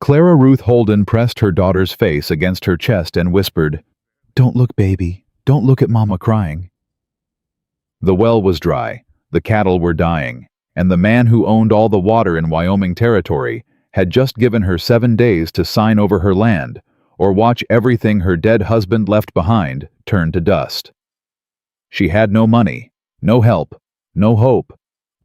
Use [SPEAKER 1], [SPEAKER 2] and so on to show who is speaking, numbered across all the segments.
[SPEAKER 1] Clara Ruth Holden pressed her daughter's face against her chest and whispered, "Don't look, baby. Don't look at Mama crying." The well was dry, the cattle were dying, and the man who owned all the water in Wyoming Territory had just given her 7 days to sign over her land or watch everything her dead husband left behind turn to dust. She had no money, no help, no hope,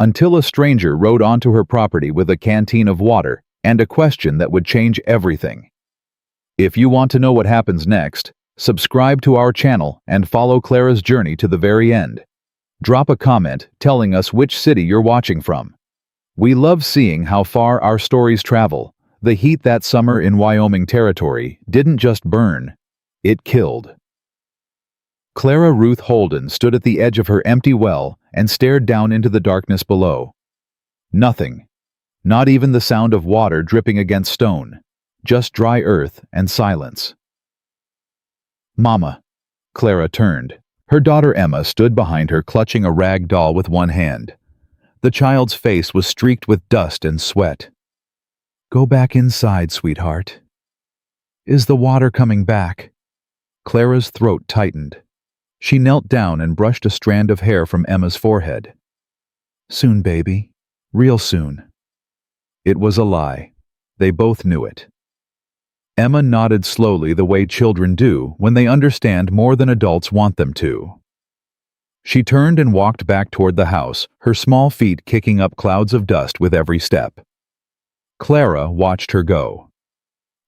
[SPEAKER 1] until a stranger rode onto her property with a canteen of water and a question that would change everything. If you want to know what happens next, subscribe to our channel and follow Clara's journey to the very end. Drop a comment telling us which city you're watching from. We love seeing how far our stories travel. The heat that summer in Wyoming Territory didn't just burn, it killed. Clara Ruth Holden stood at the edge of her empty well and stared down into the darkness below. Nothing, not even the sound of water dripping against stone, just dry earth and silence. "Mama." Clara turned. Her daughter Emma stood behind her, clutching a rag doll with one hand. The child's face was streaked with dust and sweat. "Go back inside, sweetheart." "Is the water coming back?" Clara's throat tightened. She knelt down and brushed a strand of hair from Emma's forehead. "Soon, baby. Real soon." It was a lie. They both knew it. Emma nodded slowly the way children do when they understand more than adults want them to. She turned and walked back toward the house, her small feet kicking up clouds of dust with every step. Clara watched her go.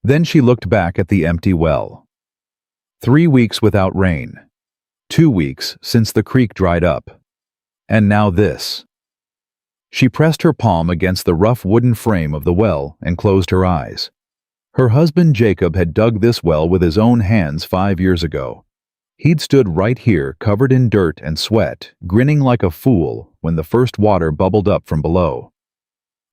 [SPEAKER 1] Then she looked back at the empty well. 3 weeks without rain. 2 weeks since the creek dried up. And now this. She pressed her palm against the rough wooden frame of the well and closed her eyes. Her husband Jacob had dug this well with his own hands 5 years ago. He'd stood right here, covered in dirt and sweat, grinning like a fool when the first water bubbled up from below.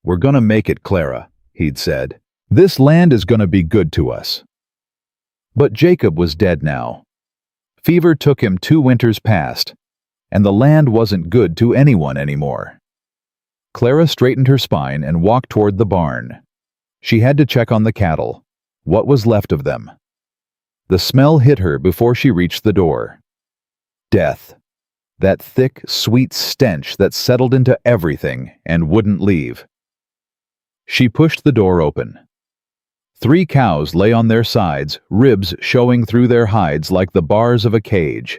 [SPEAKER 1] "We're gonna make it, Clara," he'd said. "This land is gonna be good to us." But Jacob was dead now. Fever took him 2 winters past, and the land wasn't good to anyone anymore. Clara straightened her spine and walked toward the barn. She had to check on the cattle, what was left of them. The smell hit her before she reached the door. Death. That thick, sweet stench that settled into everything and wouldn't leave. She pushed the door open. 3 cows lay on their sides, ribs showing through their hides like the bars of a cage.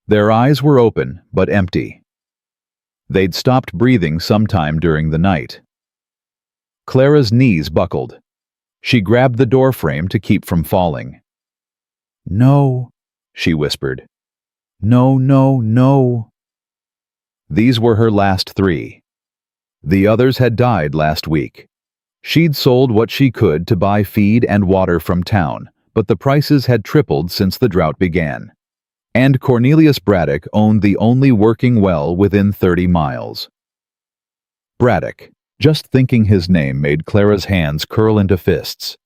[SPEAKER 1] Their eyes were open, but empty. They'd stopped breathing sometime during the night. Clara's knees buckled. She grabbed the door frame to keep from falling. "No," she whispered. "No, no, no." These were her last 3. The others had died last week. She'd sold what she could to buy feed and water from town, but the prices had tripled since the drought began. And Cornelius Braddock owned the only working well within 30 miles. Braddock. Just thinking his name made Clara's hands curl into fists.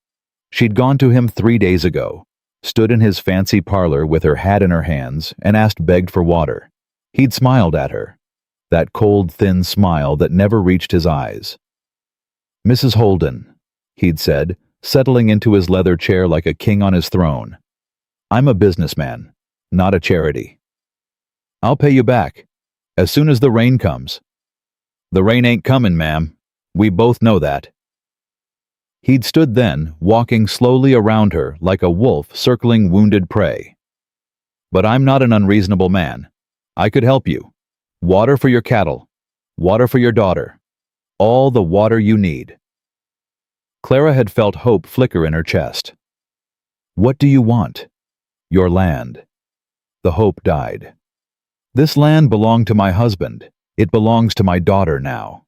[SPEAKER 1] She'd gone to him 3 days ago, stood in his fancy parlor with her hat in her hands, and begged for water. He'd smiled at her, that cold, thin smile that never reached his eyes. "Mrs. Holden," he'd said, settling into his leather chair like a king on his throne. "I'm a businessman, not a charity. I'll pay you back, as soon as the rain comes." "The rain ain't comin', ma'am. We both know that." He'd stood then, walking slowly around her like a wolf circling wounded prey. "But I'm not an unreasonable man. I could help you. Water for your cattle. Water for your daughter. All the water you need." Clara had felt hope flicker in her chest. "What do you want?" "Your land." The hope died. "This land belonged to my husband. It belongs to my daughter now."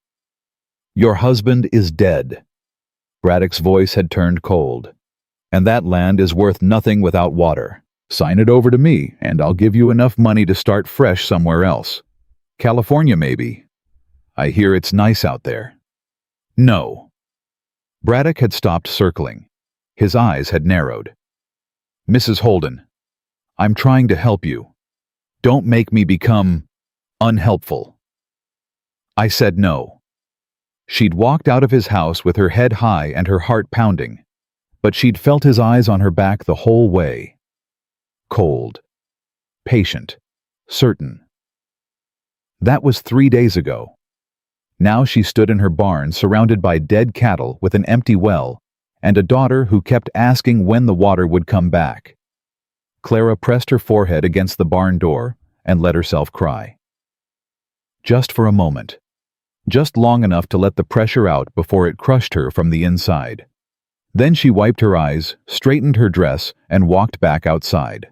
[SPEAKER 1] "Your husband is dead." Braddock's voice had turned cold. "And that land is worth nothing without water. Sign it over to me, and I'll give you enough money to start fresh somewhere else. California, maybe. I hear it's nice out there." "No." Braddock had stopped circling. His eyes had narrowed. "Mrs. Holden, I'm trying to help you. Don't make me become unhelpful." I said no. She'd walked out of his house with her head high and her heart pounding, but she'd felt his eyes on her back the whole way. Cold. Patient. Certain. That was 3 days ago. Now she stood in her barn surrounded by dead cattle with an empty well and a daughter who kept asking when the water would come back. Clara pressed her forehead against the barn door and let herself cry. Just for a moment. Just long enough to let the pressure out before it crushed her from the inside. Then she wiped her eyes, straightened her dress, and walked back outside.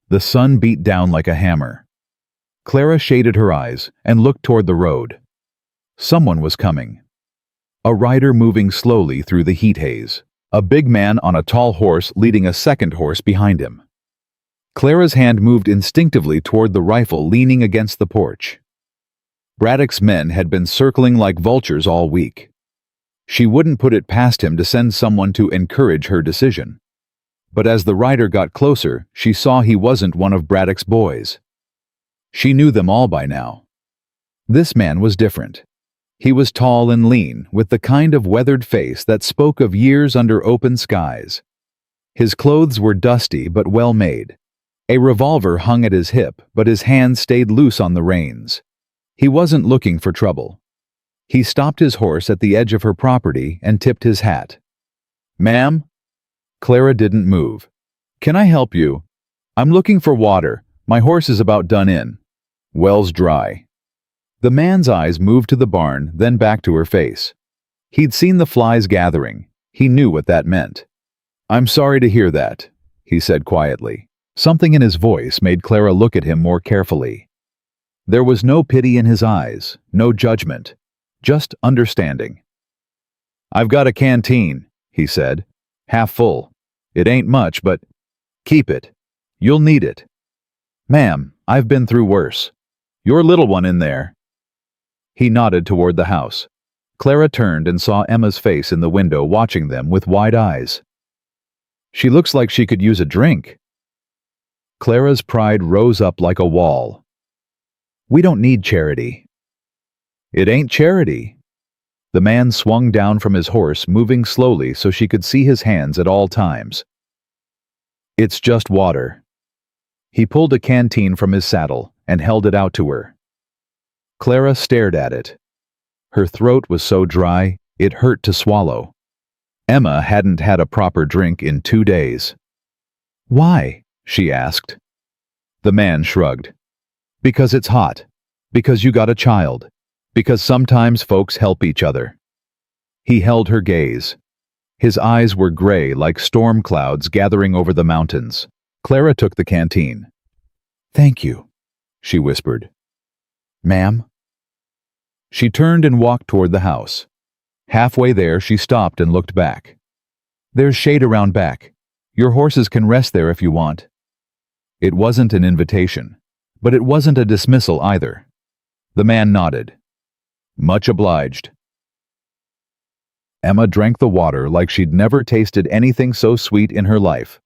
[SPEAKER 1] The sun beat down like a hammer. Clara shaded her eyes and looked toward the road. Someone was coming. A rider moving slowly through the heat haze. A big man on a tall horse leading a second horse behind him. Clara's hand moved instinctively toward the rifle leaning against the porch. Braddock's men had been circling like vultures all week. She wouldn't put it past him to send someone to encourage her decision. But as the rider got closer, she saw he wasn't one of Braddock's boys. She knew them all by now. This man was different. He was tall and lean, with the kind of weathered face that spoke of years under open skies. His clothes were dusty but well made. A revolver hung at his hip, but his hands stayed loose on the reins. He wasn't looking for trouble. He stopped his horse at the edge of her property and tipped his hat. "Ma'am?" Clara didn't move. "Can I help you? I'm looking for water. My horse is about done in. Well's dry." The man's eyes moved to the barn, then back to her face. He'd seen the flies gathering. He knew what that meant. "I'm sorry to hear that," he said quietly. Something in his voice made Clara look at him more carefully. There was no pity in his eyes, no judgment, just understanding. "I've got a canteen," he said, "half full. It ain't much, but keep it. You'll need it. Ma'am, I've been through worse. Your little one in there." He nodded toward the house. Clara turned and saw Emma's face in the window watching them with wide eyes. "She looks like she could use a drink." Clara's pride rose up like a wall. "We don't need charity." "It ain't charity." The man swung down from his horse, moving slowly so she could see his hands at all times. "It's just water." He pulled a canteen from his saddle and held it out to her. Clara stared at it. Her throat was so dry, it hurt to swallow. Emma hadn't had a proper drink in 2 days. "Why?" she asked. The man shrugged. "Because it's hot. Because you got a child. Because sometimes folks help each other." He held her gaze. His eyes were gray like storm clouds gathering over the mountains. Clara took the canteen. "Thank you," she whispered. "Ma'am?" She turned and walked toward the house. Halfway there, she stopped and looked back. "There's shade around back. Your horses can rest there if you want." It wasn't an invitation, but it wasn't a dismissal either. The man nodded. "Much obliged." Emma drank the water like she'd never tasted anything so sweet in her life.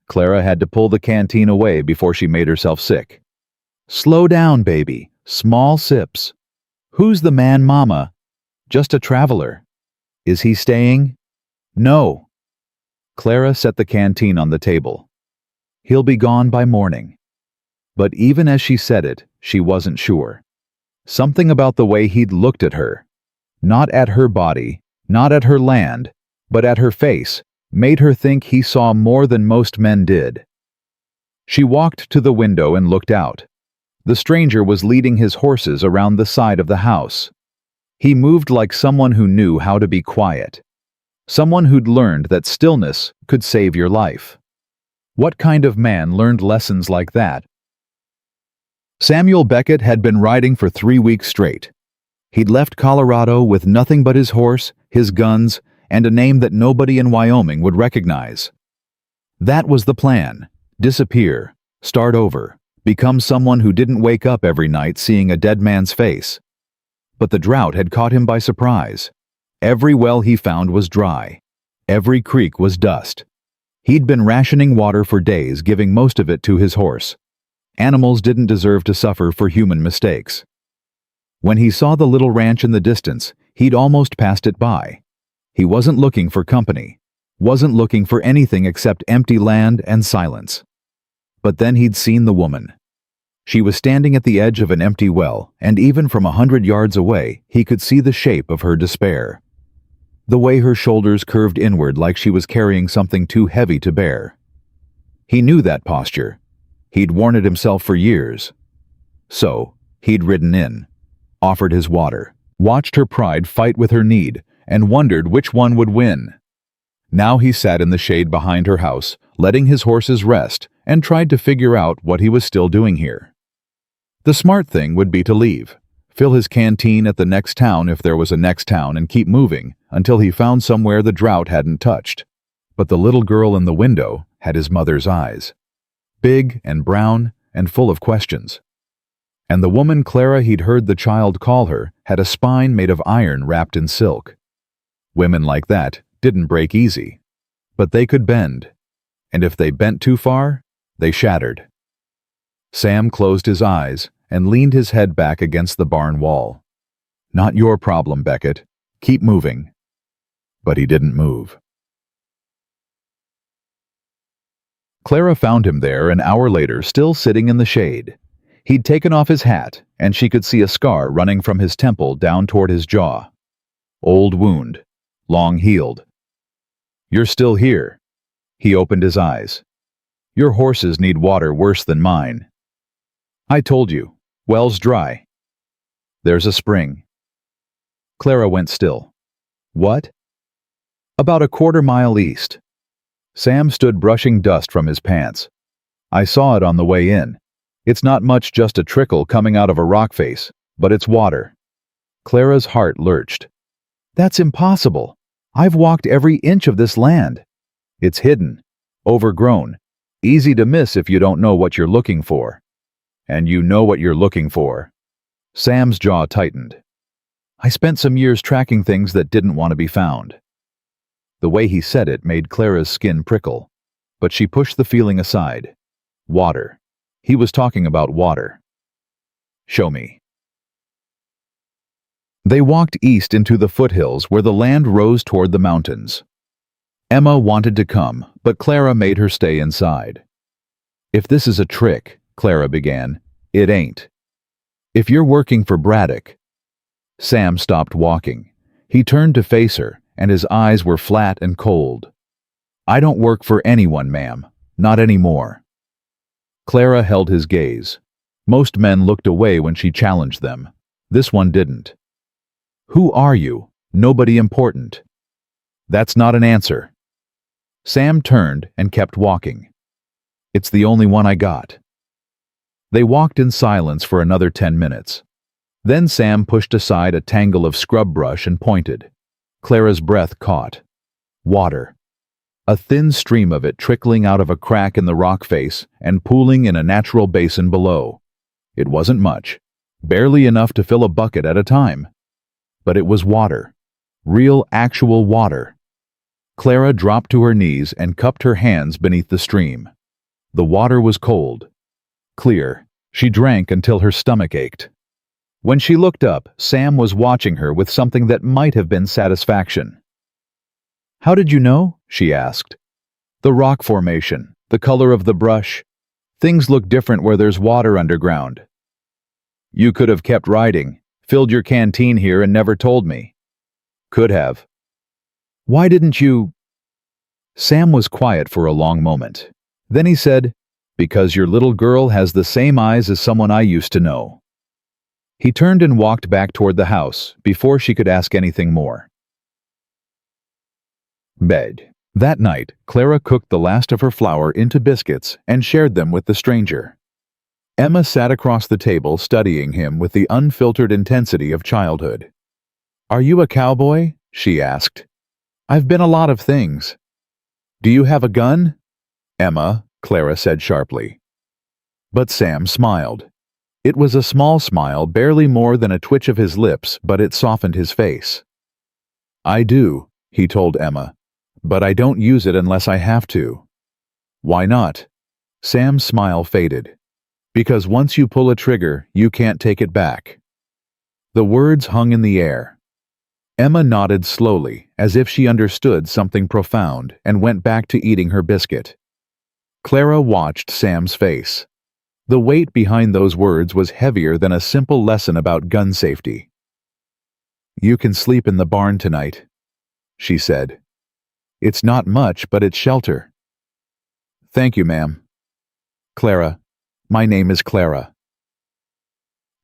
[SPEAKER 1] Clara had to pull the canteen away before she made herself sick. "Slow down, baby. Small sips. Who's the man, Mama? Just a traveler. Is he staying?" "No." Clara set the canteen on the table. "He'll be gone by morning." But even as she said it, she wasn't sure. Something about the way he'd looked at her, not at her body, not at her land, but at her face, made her think he saw more than most men did. She walked to the window and looked out. The stranger was leading his horses around the side of the house. He moved like someone who knew how to be quiet. Someone who'd learned that stillness could save your life. What kind of man learned lessons like that? Samuel Beckett had been riding for 3 weeks straight. He'd left Colorado with nothing but his horse, his guns, and a name that nobody in Wyoming would recognize. That was the plan. Disappear. Start over. Become someone who didn't wake up every night seeing a dead man's face. But the drought had caught him by surprise. Every well he found was dry. Every creek was dust. He'd been rationing water for days, giving most of it to his horse. Animals didn't deserve to suffer for human mistakes. When he saw the little ranch in the distance, he'd almost passed it by. He wasn't looking for company. wasn't looking for anything except empty land and silence. But then he'd seen the woman. She was standing at the edge of an empty well, and even from 100 yards away, he could see the shape of her despair. The way her shoulders curved inward like she was carrying something too heavy to bear. He knew that posture. He'd worn it himself for years. So, he'd ridden in, offered his water, watched her pride fight with her need, and wondered which one would win. Now he sat in the shade behind her house, letting his horses rest, and tried to figure out what he was still doing here. The smart thing would be to leave, fill his canteen at the next town if there was a next town, and keep moving until he found somewhere the drought hadn't touched. But the little girl in the window had his mother's eyes, big and brown and full of questions. And the woman Clara he'd heard the child call her had a spine made of iron wrapped in silk. Women like that didn't break easy, but they could bend, and if they bent too far, they shattered. Sam closed his eyes and leaned his head back against the barn wall. Not your problem, Beckett. Keep moving. But he didn't move. Clara found him there an hour later, still sitting in the shade. He'd taken off his hat, and she could see a scar running from his temple down toward his jaw. Old wound, long healed. You're still here. He opened his eyes. Your horses need water worse than mine. I told you, well's dry. There's a spring. Clara went still. What? About a quarter-mile east. Sam stood brushing dust from his pants. I saw it on the way in. It's not much, just a trickle coming out of a rock face, but it's water. Clara's heart lurched. That's impossible. I've walked every inch of this land. It's hidden, overgrown, easy to miss if you don't know what you're looking for. And you know what you're looking for. Sam's jaw tightened. I spent some years tracking things that didn't want to be found. The way he said it made Clara's skin prickle, but she pushed the feeling aside. Water. He was talking about water. Show me. They walked east into the foothills where the land rose toward the mountains. Emma wanted to come, but Clara made her stay inside. If this is a trick, Clara began, it ain't. If you're working for Braddock. Sam stopped walking. He turned to face her, and his eyes were flat and cold. I don't work for anyone, ma'am. Not anymore. Clara held his gaze. Most men looked away when she challenged them. This one didn't. Who are you? Nobody important. That's not an answer. Sam turned and kept walking. It's the only one I got. They walked in silence for another 10 minutes. Then Sam pushed aside a tangle of scrub brush and pointed. Clara's breath caught. Water. A thin stream of it trickling out of a crack in the rock face and pooling in a natural basin below. It wasn't much, barely enough to fill a bucket at a time. But it was water. Real, actual water. Clara dropped to her knees and cupped her hands beneath the stream. The water was cold. Clear. She drank until her stomach ached. When she looked up, Sam was watching her with something that might have been satisfaction. How did you know? She asked. The rock formation, the color of the brush. Things look different where there's water underground. You could have kept riding, filled your canteen here and never told me. Could have. Why didn't you? Sam was quiet for a long moment. Then he said, Because your little girl has the same eyes as someone I used to know. He turned and walked back toward the house before she could ask anything more. Bed. That night, Clara cooked the last of her flour into biscuits and shared them with the stranger. Emma sat across the table studying him with the unfiltered intensity of childhood. Are you a cowboy? She asked. I've been a lot of things. Do you have a gun? Emma, Clara said sharply. But Sam smiled. It was a small smile, barely more than a twitch of his lips, but it softened his face. I do, he told Emma, but I don't use it unless I have to. Why not? Sam's smile faded. Because once you pull a trigger, you can't take it back. The words hung in the air. Emma nodded slowly, as if she understood something profound, and went back to eating her biscuit. Clara watched Sam's face. The weight behind those words was heavier than a simple lesson about gun safety. "You can sleep in the barn tonight," she said. "It's not much, but it's shelter." "Thank you, ma'am." "Clara. My name is Clara."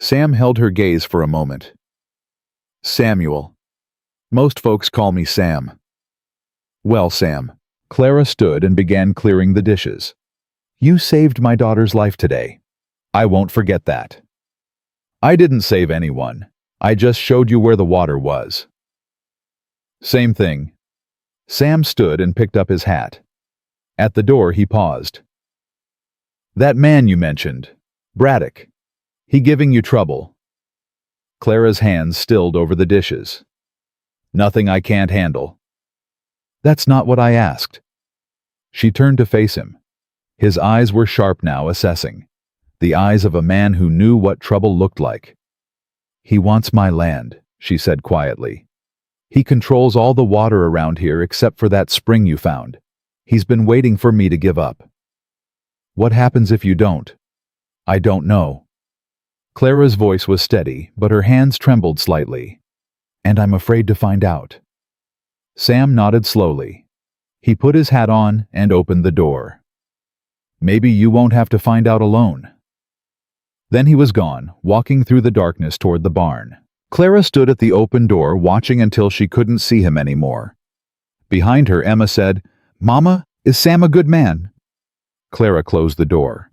[SPEAKER 1] Sam held her gaze for a moment. "Samuel. Most folks call me Sam." "Well, Sam." Clara stood and began clearing the dishes. "You saved my daughter's life today. I won't forget that." "I didn't save anyone. I just showed you where the water was." "Same thing." Sam stood and picked up his hat. At the door he paused. "That man you mentioned, Braddock. He giving you trouble?" Clara's hands stilled over the dishes. "Nothing I can't handle." "That's not what I asked." She turned to face him. His eyes were sharp now, assessing. The eyes of a man who knew what trouble looked like. "He wants my land," she said quietly. "He controls all the water around here except for that spring you found. He's been waiting for me to give up." "What happens if you don't?" "I don't know." Clara's voice was steady, but her hands trembled slightly. "And I'm afraid to find out." Sam nodded slowly. He put his hat on and opened the door. "Maybe you won't have to find out alone." Then he was gone, walking through the darkness toward the barn. Clara stood at the open door, watching until she couldn't see him anymore. Behind her, Emma said, "Mama, is Sam a good man?" Clara closed the door.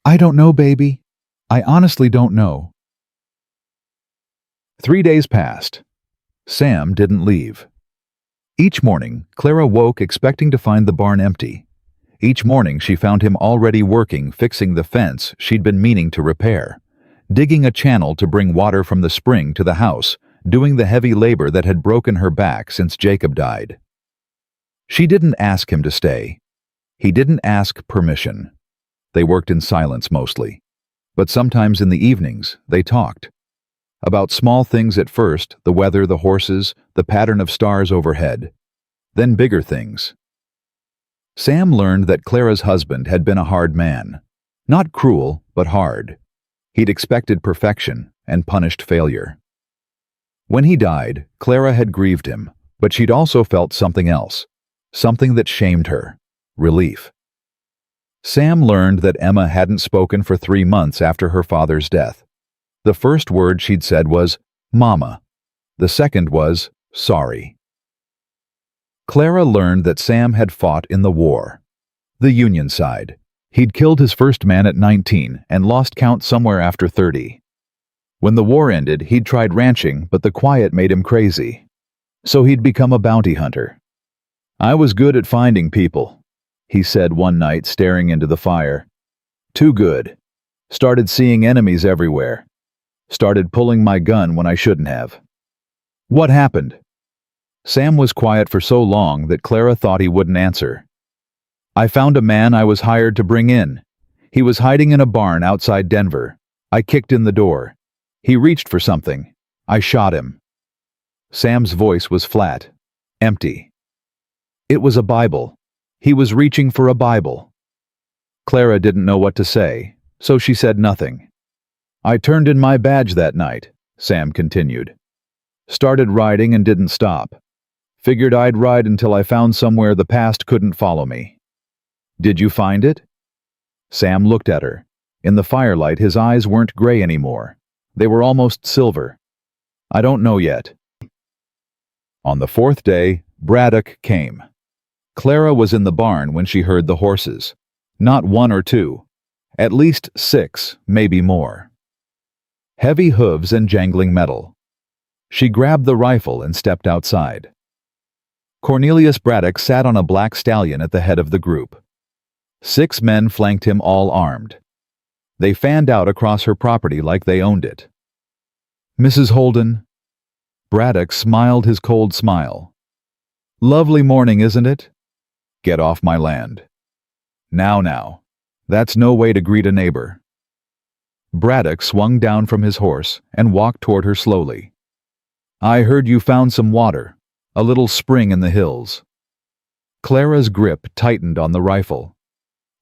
[SPEAKER 1] "I don't know, baby. I honestly don't know." 3 days passed. Sam didn't leave. Each morning, Clara woke expecting to find the barn empty. Each morning she found him already working, fixing the fence she'd been meaning to repair, digging a channel to bring water from the spring to the house, doing the heavy labor that had broken her back since Jacob died. She didn't ask him to stay. He didn't ask permission. They worked in silence mostly. But sometimes in the evenings, they talked. About small things at first, the weather, the horses, the pattern of stars overhead. Then bigger things. Sam learned that Clara's husband had been a hard man. Not cruel, but hard. He'd expected perfection and punished failure. When he died, Clara had grieved him, but she'd also felt something else. Something that shamed her. Relief. Sam learned that Emma hadn't spoken for 3 months after her father's death. The first word she'd said was, "Mama." The second was, "Sorry." Clara learned that Sam had fought in the war. The Union side. He'd killed his first man at 19 and lost count somewhere after 30. When the war ended, he'd tried ranching, but the quiet made him crazy. So he'd become a bounty hunter. "I was good at finding people," he said one night, staring into the fire. "Too good. Started seeing enemies everywhere. Started pulling my gun when I shouldn't have." "What happened?" Sam was quiet for so long that Clara thought he wouldn't answer. "I found a man I was hired to bring in. He was hiding in a barn outside Denver. I kicked in the door. He reached for something. I shot him." Sam's voice was flat, empty. "It was a Bible. He was reaching for a Bible." Clara didn't know what to say, so she said nothing. "I turned in my badge that night," Sam continued. "Started riding and didn't stop. Figured I'd ride until I found somewhere the past couldn't follow me." "Did you find it?" Sam looked at her. In the firelight, his eyes weren't gray anymore. They were almost silver. "I don't know yet." On the 4th day, Braddock came. Clara was in the barn when she heard the horses. Not 1 or 2. At least 6, maybe more. Heavy hooves and jangling metal. She grabbed the rifle and stepped outside. Cornelius Braddock sat on a black stallion at the head of the group. 6 men flanked him, all armed. They fanned out across her property like they owned it. "Mrs. Holden?" Braddock smiled his cold smile. "Lovely morning, isn't it? Get off my land." Now, that's no way to greet a neighbor." Braddock swung down from his horse and walked toward her slowly. I heard you found some water, a little spring in the hills. Clara's grip tightened on the rifle.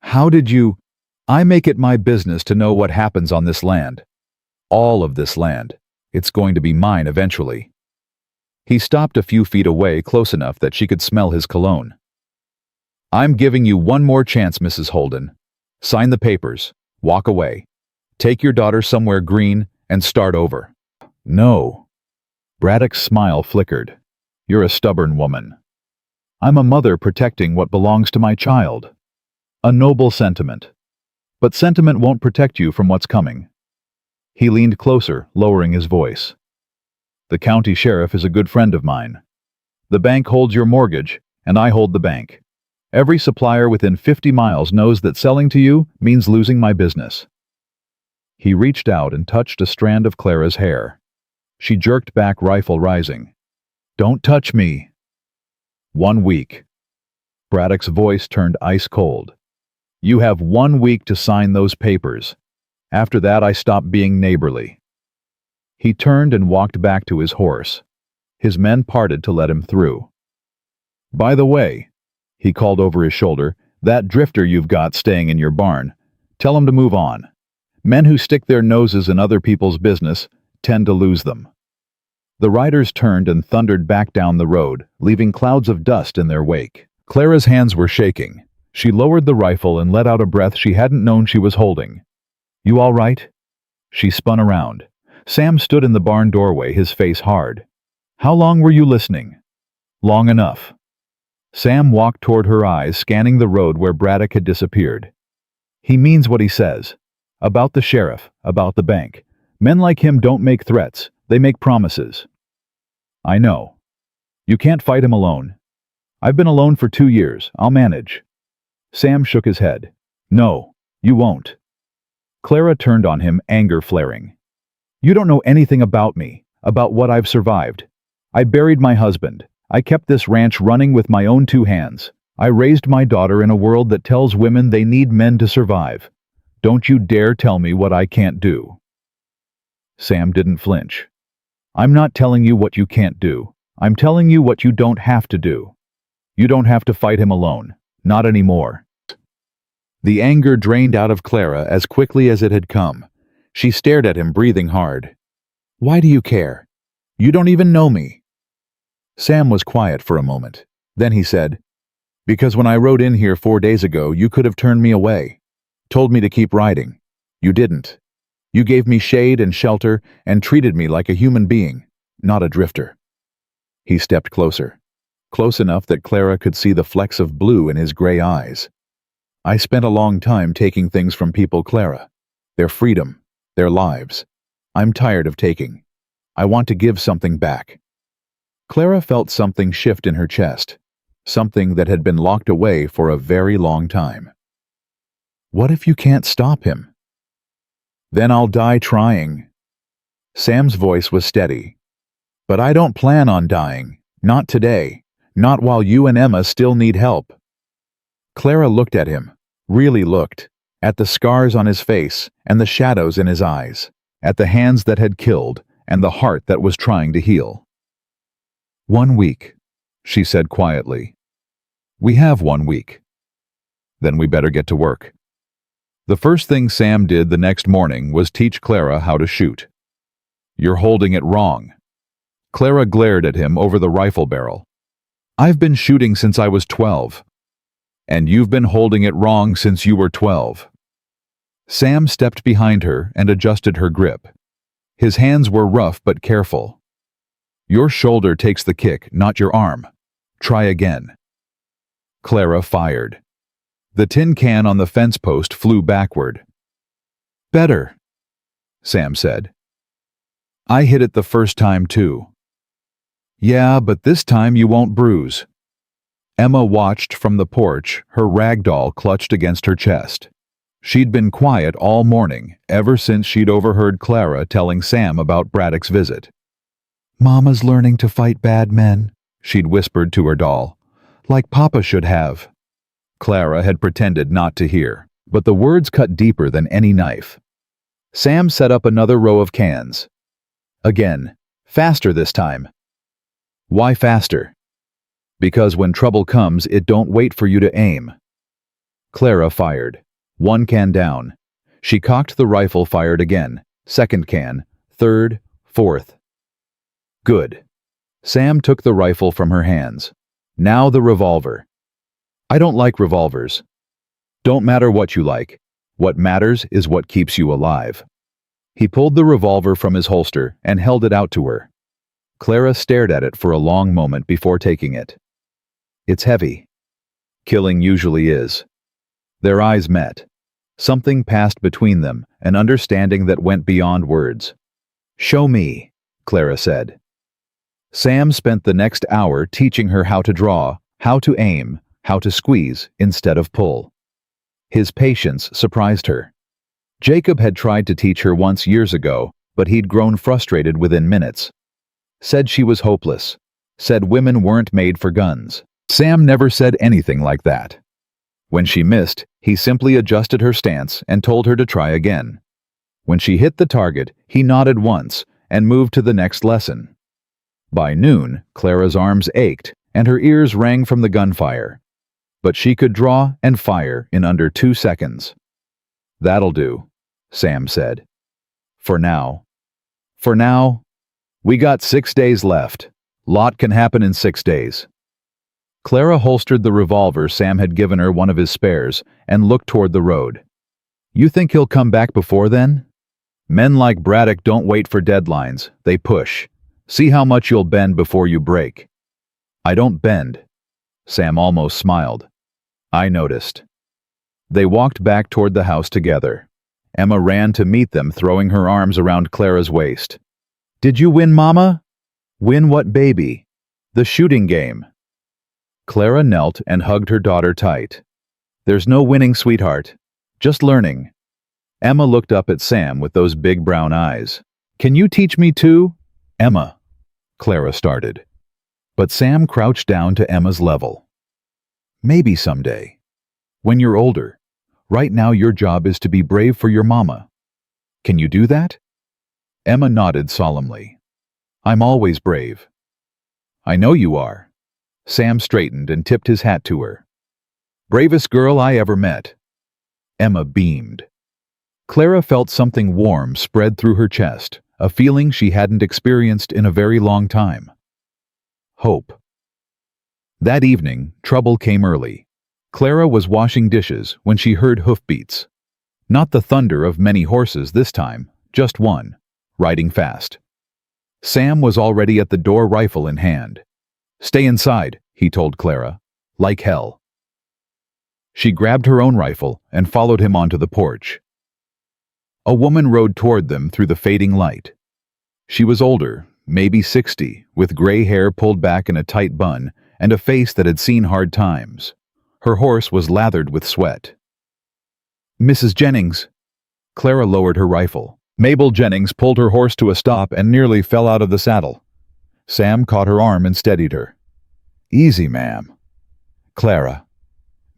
[SPEAKER 1] How did you? I make it my business to know what happens on this land. All of this land. It's going to be mine eventually. He stopped a few feet away, close enough that she could smell his cologne. I'm giving you one more chance, Mrs. Holden. Sign the papers, walk away. Take your daughter somewhere green and start over. No. Braddock's smile flickered. You're a stubborn woman. I'm a mother protecting what belongs to my child. A noble sentiment. But sentiment won't protect you from what's coming. He leaned closer, lowering his voice. The county sheriff is a good friend of mine. The bank holds your mortgage, and I hold the bank. Every supplier within 50 miles knows that selling to you means losing my business. He reached out and touched a strand of Clara's hair. She jerked back, rifle rising. Don't touch me. 1 week. Braddock's voice turned ice cold. You have 1 week to sign those papers. After that, I stop being neighborly. He turned and walked back to his horse. His men parted to let him through. By the way, he called over his shoulder, that drifter you've got staying in your barn, tell him to move on. Men who stick their noses in other people's business tend to lose them. The riders turned and thundered back down the road, leaving clouds of dust in their wake. Clara's hands were shaking. She lowered the rifle and let out a breath she hadn't known she was holding. You all right? She spun around. Sam stood in the barn doorway, his face hard. How long were you listening? Long enough. Sam walked toward her, eyes scanning the road where Braddock had disappeared. He means what he says. About the sheriff, about the bank. Men like him don't make threats, they make promises. I know. You can't fight him alone. I've been alone for 2 years, I'll manage. Sam shook his head. No, you won't. Clara turned on him, anger flaring. You don't know anything about me, about what I've survived. I buried my husband. I kept this ranch running with my own 2 hands. I raised my daughter in a world that tells women they need men to survive. Don't you dare tell me what I can't do. Sam didn't flinch. I'm not telling you what you can't do. I'm telling you what you don't have to do. You don't have to fight him alone. Not anymore. The anger drained out of Clara as quickly as it had come. She stared at him, breathing hard. Why do you care? You don't even know me. Sam was quiet for a moment. Then he said, Because when I rode in here 4 days ago, you could have turned me away. Told me to keep riding. You didn't. You gave me shade and shelter and treated me like a human being, not a drifter. He stepped closer. Close enough that Clara could see the flecks of blue in his gray eyes. I spent a long time taking things from people, Clara. Their freedom, their lives. I'm tired of taking. I want to give something back. Clara felt something shift in her chest, something that had been locked away for a very long time. What if you can't stop him? Then I'll die trying. Sam's voice was steady. But I don't plan on dying. Not today. Not while you and Emma still need help. Clara looked at him, really looked, at the scars on his face and the shadows in his eyes, at the hands that had killed and the heart that was trying to heal. 1 week, she said quietly. We have 1 week. Then we better get to work. The first thing Sam did the next morning was teach Clara how to shoot. You're holding it wrong. Clara glared at him over the rifle barrel. I've been shooting since I was 12. And you've been holding it wrong since you were 12. Sam stepped behind her and adjusted her grip. His hands were rough but careful. Your shoulder takes the kick, not your arm. Try again. Clara fired. The tin can on the fence post flew backward. Better, Sam said. I hit it the first time too. Yeah, but this time you won't bruise. Emma watched from the porch, her rag doll clutched against her chest. She'd been quiet all morning, ever since she'd overheard Clara telling Sam about Braddock's visit. Mama's learning to fight bad men, she'd whispered to her doll. Like Papa should have. Clara had pretended not to hear, but the words cut deeper than any knife. Sam set up another row of cans. Again, Faster this time. Why faster? Because when trouble comes, it don't wait for you to aim. Clara fired. One can down. She cocked the rifle, fired again. Second can, third, fourth. Good. Sam took the rifle from her hands. Now the revolver. I don't like revolvers. Don't matter what you like. What matters is what keeps you alive. He pulled the revolver from his holster and held it out to her. Clara stared at it for a long moment before taking it. It's heavy. Killing usually is. Their eyes met. Something passed between them, an understanding that went beyond words. Show me, Clara said. Sam spent the next hour teaching her how to draw, how to aim, how to squeeze instead of pull. His patience surprised her. Jacob had tried to teach her once years ago, but he'd grown frustrated within minutes. Said she was hopeless. Said women weren't made for guns. Sam never said anything like that. When she missed, he simply adjusted her stance and told her to try again. When she hit the target, he nodded once and moved to the next lesson. By noon, Clara's arms ached and her ears rang from the gunfire. But she could draw and fire in under 2 seconds. That'll do, Sam said. For now. For now, we got 6 days left. Lot can happen in 6 days. Clara holstered the revolver Sam had given her, one of his spares, and looked toward the road. You think he'll come back before then? Men like Braddock don't wait for deadlines, they push. See how much you'll bend before you break. I don't bend. Sam almost smiled. I noticed. They walked back toward the house together. Emma ran to meet them, throwing her arms around Clara's waist. Did you win, Mama? Win what, baby? The shooting game. Clara knelt and hugged her daughter tight. There's no winning, sweetheart. Just learning. Emma looked up at Sam with those big brown eyes. Can you teach me too? Emma, Clara started. But Sam crouched down to Emma's level. Maybe someday. When you're older. Right now your job is to be brave for your mama. Can you do that? Emma nodded solemnly. I'm always brave. I know you are. Sam straightened and tipped his hat to her. Bravest girl I ever met. Emma beamed. Clara felt something warm spread through her chest, a feeling she hadn't experienced in a very long time. Hope. That evening, trouble came early. Clara was washing dishes when she heard hoofbeats. Not the thunder of many horses this time, just one, riding fast. Sam was already at the door, rifle in hand. Stay inside, he told Clara. Like hell. She grabbed her own rifle and followed him onto the porch. A woman rode toward them through the fading light. She was older, maybe 60, with gray hair pulled back in a tight bun and a face that had seen hard times. Her horse was lathered with sweat. Mrs. Jennings. Clara lowered her rifle. Mabel Jennings pulled her horse to a stop and nearly fell out of the saddle. Sam caught her arm and steadied her. Easy, ma'am. Clara.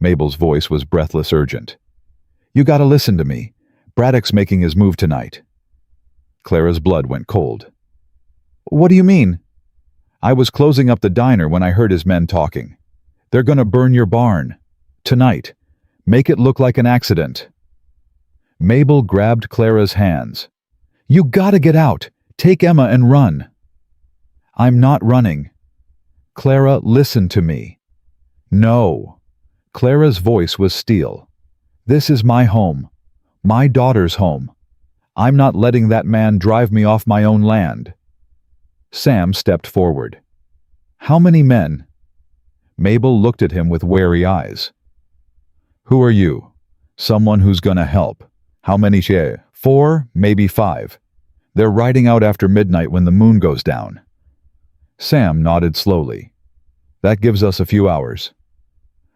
[SPEAKER 1] Mabel's voice was breathless, urgent. You gotta listen to me. Braddock's making his move tonight. Clara's blood went cold. What do you mean? I was closing up the diner when I heard his men talking. They're gonna burn your barn. Tonight. Make it look like an accident. Mabel grabbed Clara's hands. You gotta get out. Take Emma and run. I'm not running. Clara, listen to me. No. Clara's voice was steel. This is my home. My daughter's home. I'm not letting that man drive me off my own land. Sam stepped forward. How many men? Mabel looked at him with wary eyes. Who are you? Someone who's gonna help. How many? 4, maybe 5. They're riding out after midnight when the moon goes down. Sam nodded slowly. That gives us a few hours.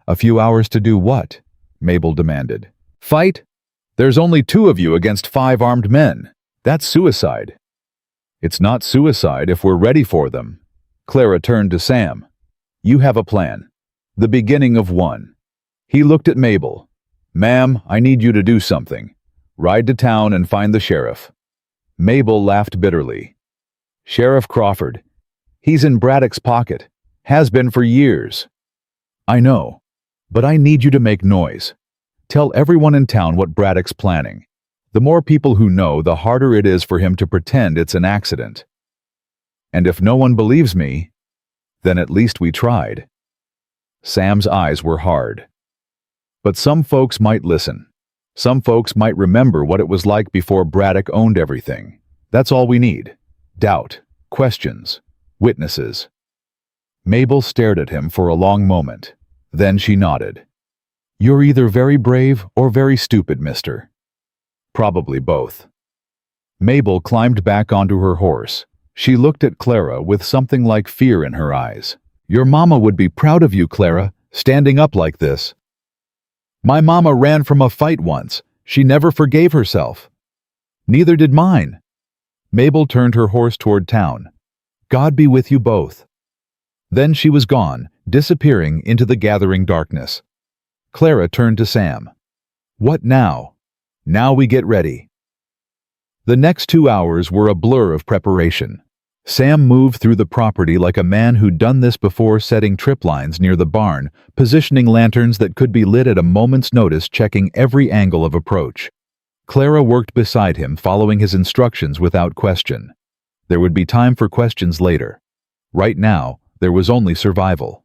[SPEAKER 1] A few hours to do what? Mabel demanded. Fight? There's only 2 of you against 5 armed men. That's suicide. It's not suicide if we're ready for them. Clara turned to Sam. You have a plan. The beginning of one. He looked at Mabel. Ma'am, I need you to do something. Ride to town and find the sheriff. Mabel laughed bitterly. Sheriff Crawford. He's in Braddock's pocket. Has been for years. I know. But I need you to make noise. Tell everyone in town what Braddock's planning. The more people who know, the harder it is for him to pretend it's an accident. And if no one believes me, then at least we tried. Sam's eyes were hard. But some folks might listen. Some folks might remember what it was like before Braddock owned everything. That's all we need. Doubt, questions, witnesses. Mabel stared at him for a long moment. Then she nodded. You're either very brave or very stupid, mister. Probably both. Mabel climbed back onto her horse. She looked at Clara with something like fear in her eyes. Your mama would be proud of you, Clara, standing up like this. My mama ran from a fight once. She never forgave herself. Neither did mine. Mabel turned her horse toward town. God be with you both. Then she was gone, disappearing into the gathering darkness. Clara turned to Sam. What now? Now we get ready. The next 2 hours were a blur of preparation. Sam moved through the property like a man who'd done this before, setting trip lines near the barn, positioning lanterns that could be lit at a moment's notice, checking every angle of approach. Clara worked beside him, following his instructions without question. There would be time for questions later. Right now, there was only survival.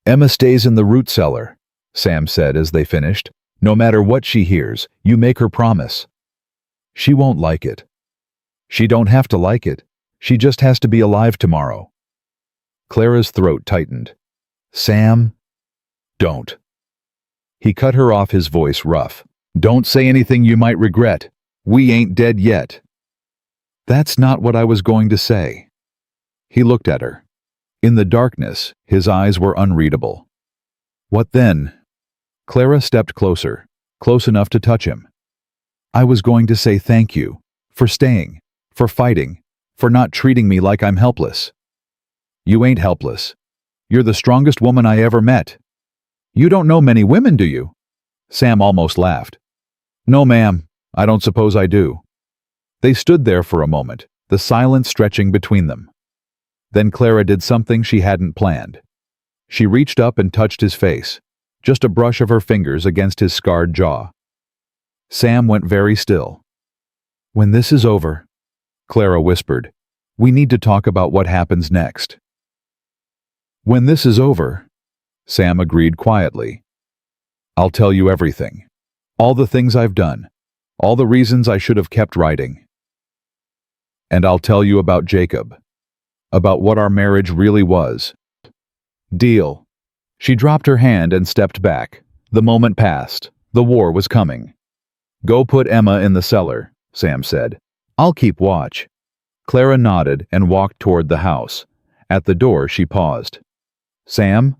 [SPEAKER 1] Emma stays in the root cellar, Sam said as they finished. No matter what she hears, you make her promise. She won't like it. She don't have to like it. She just has to be alive tomorrow. Clara's throat tightened. Sam, don't. He cut her off, his voice rough. Don't say anything you might regret. We ain't dead yet. That's not what I was going to say. He looked at her. In the darkness, his eyes were unreadable. What then? Clara stepped closer, close enough to touch him. I was going to say thank you, for staying, for fighting, for not treating me like I'm helpless. You ain't helpless. You're the strongest woman I ever met. You don't know many women, do you? Sam almost laughed. No, ma'am, I don't suppose I do. They stood there for a moment, the silence stretching between them. Then Clara did something she hadn't planned. She reached up and touched his face, just a brush of her fingers against his scarred jaw. Sam went very still. When this is over, Clara whispered, we need to talk about what happens next. When this is over, Sam agreed quietly. I'll tell you everything. All the things I've done. All the reasons I should have kept writing. And I'll tell you about Jacob. About what our marriage really was. Deal. She dropped her hand and stepped back. The moment passed. The war was coming. Go put Emma in the cellar, Sam said. I'll keep watch. Clara nodded and walked toward the house. At the door, she paused. Sam?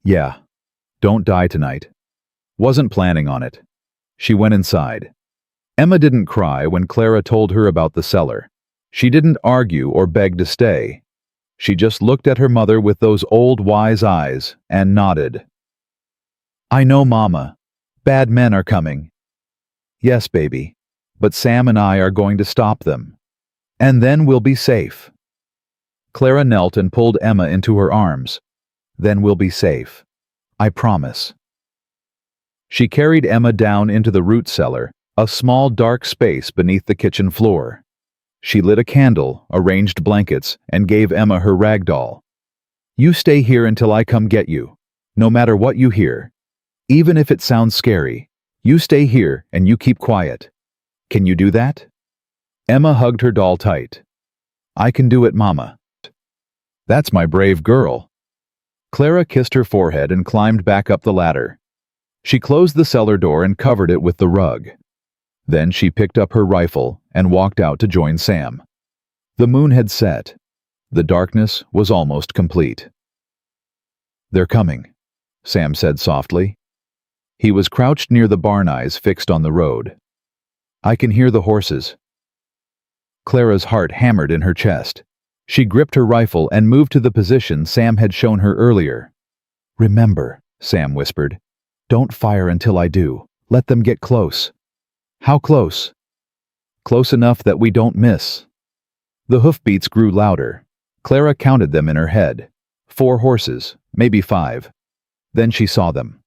[SPEAKER 1] Yeah. Don't die tonight. Wasn't planning on it. She went inside. Emma didn't cry when Clara told her about the cellar. She didn't argue or beg to stay. She just looked at her mother with those old wise eyes and nodded. I know, Mama. Bad men are coming. Yes, baby. But Sam and I are going to stop them. And then we'll be safe. Clara knelt and pulled Emma into her arms. Then we'll be safe. I promise. She carried Emma down into the root cellar, a small dark space beneath the kitchen floor. She lit a candle, arranged blankets, and gave Emma her rag doll. You stay here until I come get you, no matter what you hear. Even if it sounds scary, you stay here and you keep quiet. Can you do that? Emma hugged her doll tight. I can do it, Mama. That's my brave girl. Clara kissed her forehead and climbed back up the ladder. She closed the cellar door and covered it with the rug. Then she picked up her rifle and walked out to join Sam. The moon had set. The darkness was almost complete. They're coming, Sam said softly. He was crouched near the barn, eyes fixed on the road. I can hear the horses. Clara's heart hammered in her chest. She gripped her rifle and moved to the position Sam had shown her earlier. Remember, Sam whispered, don't fire until I do. Let them get close. How close? Close enough that we don't miss. The hoofbeats grew louder. Clara counted them in her head. 4 horses, maybe 5. Then she saw them.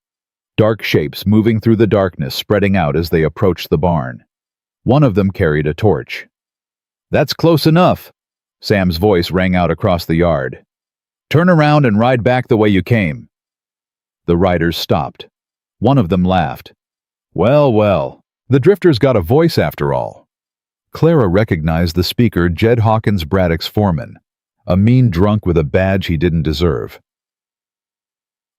[SPEAKER 1] Dark shapes moving through the darkness, spreading out as they approached the barn. One of them carried a torch. "That's close enough," Sam's voice rang out across the yard. "Turn around and ride back the way you came." The riders stopped. One of them laughed. "Well, well, the drifter's got a voice after all." Clara recognized the speaker, Jed Hawkins, Braddock's foreman, a mean drunk with a badge he didn't deserve.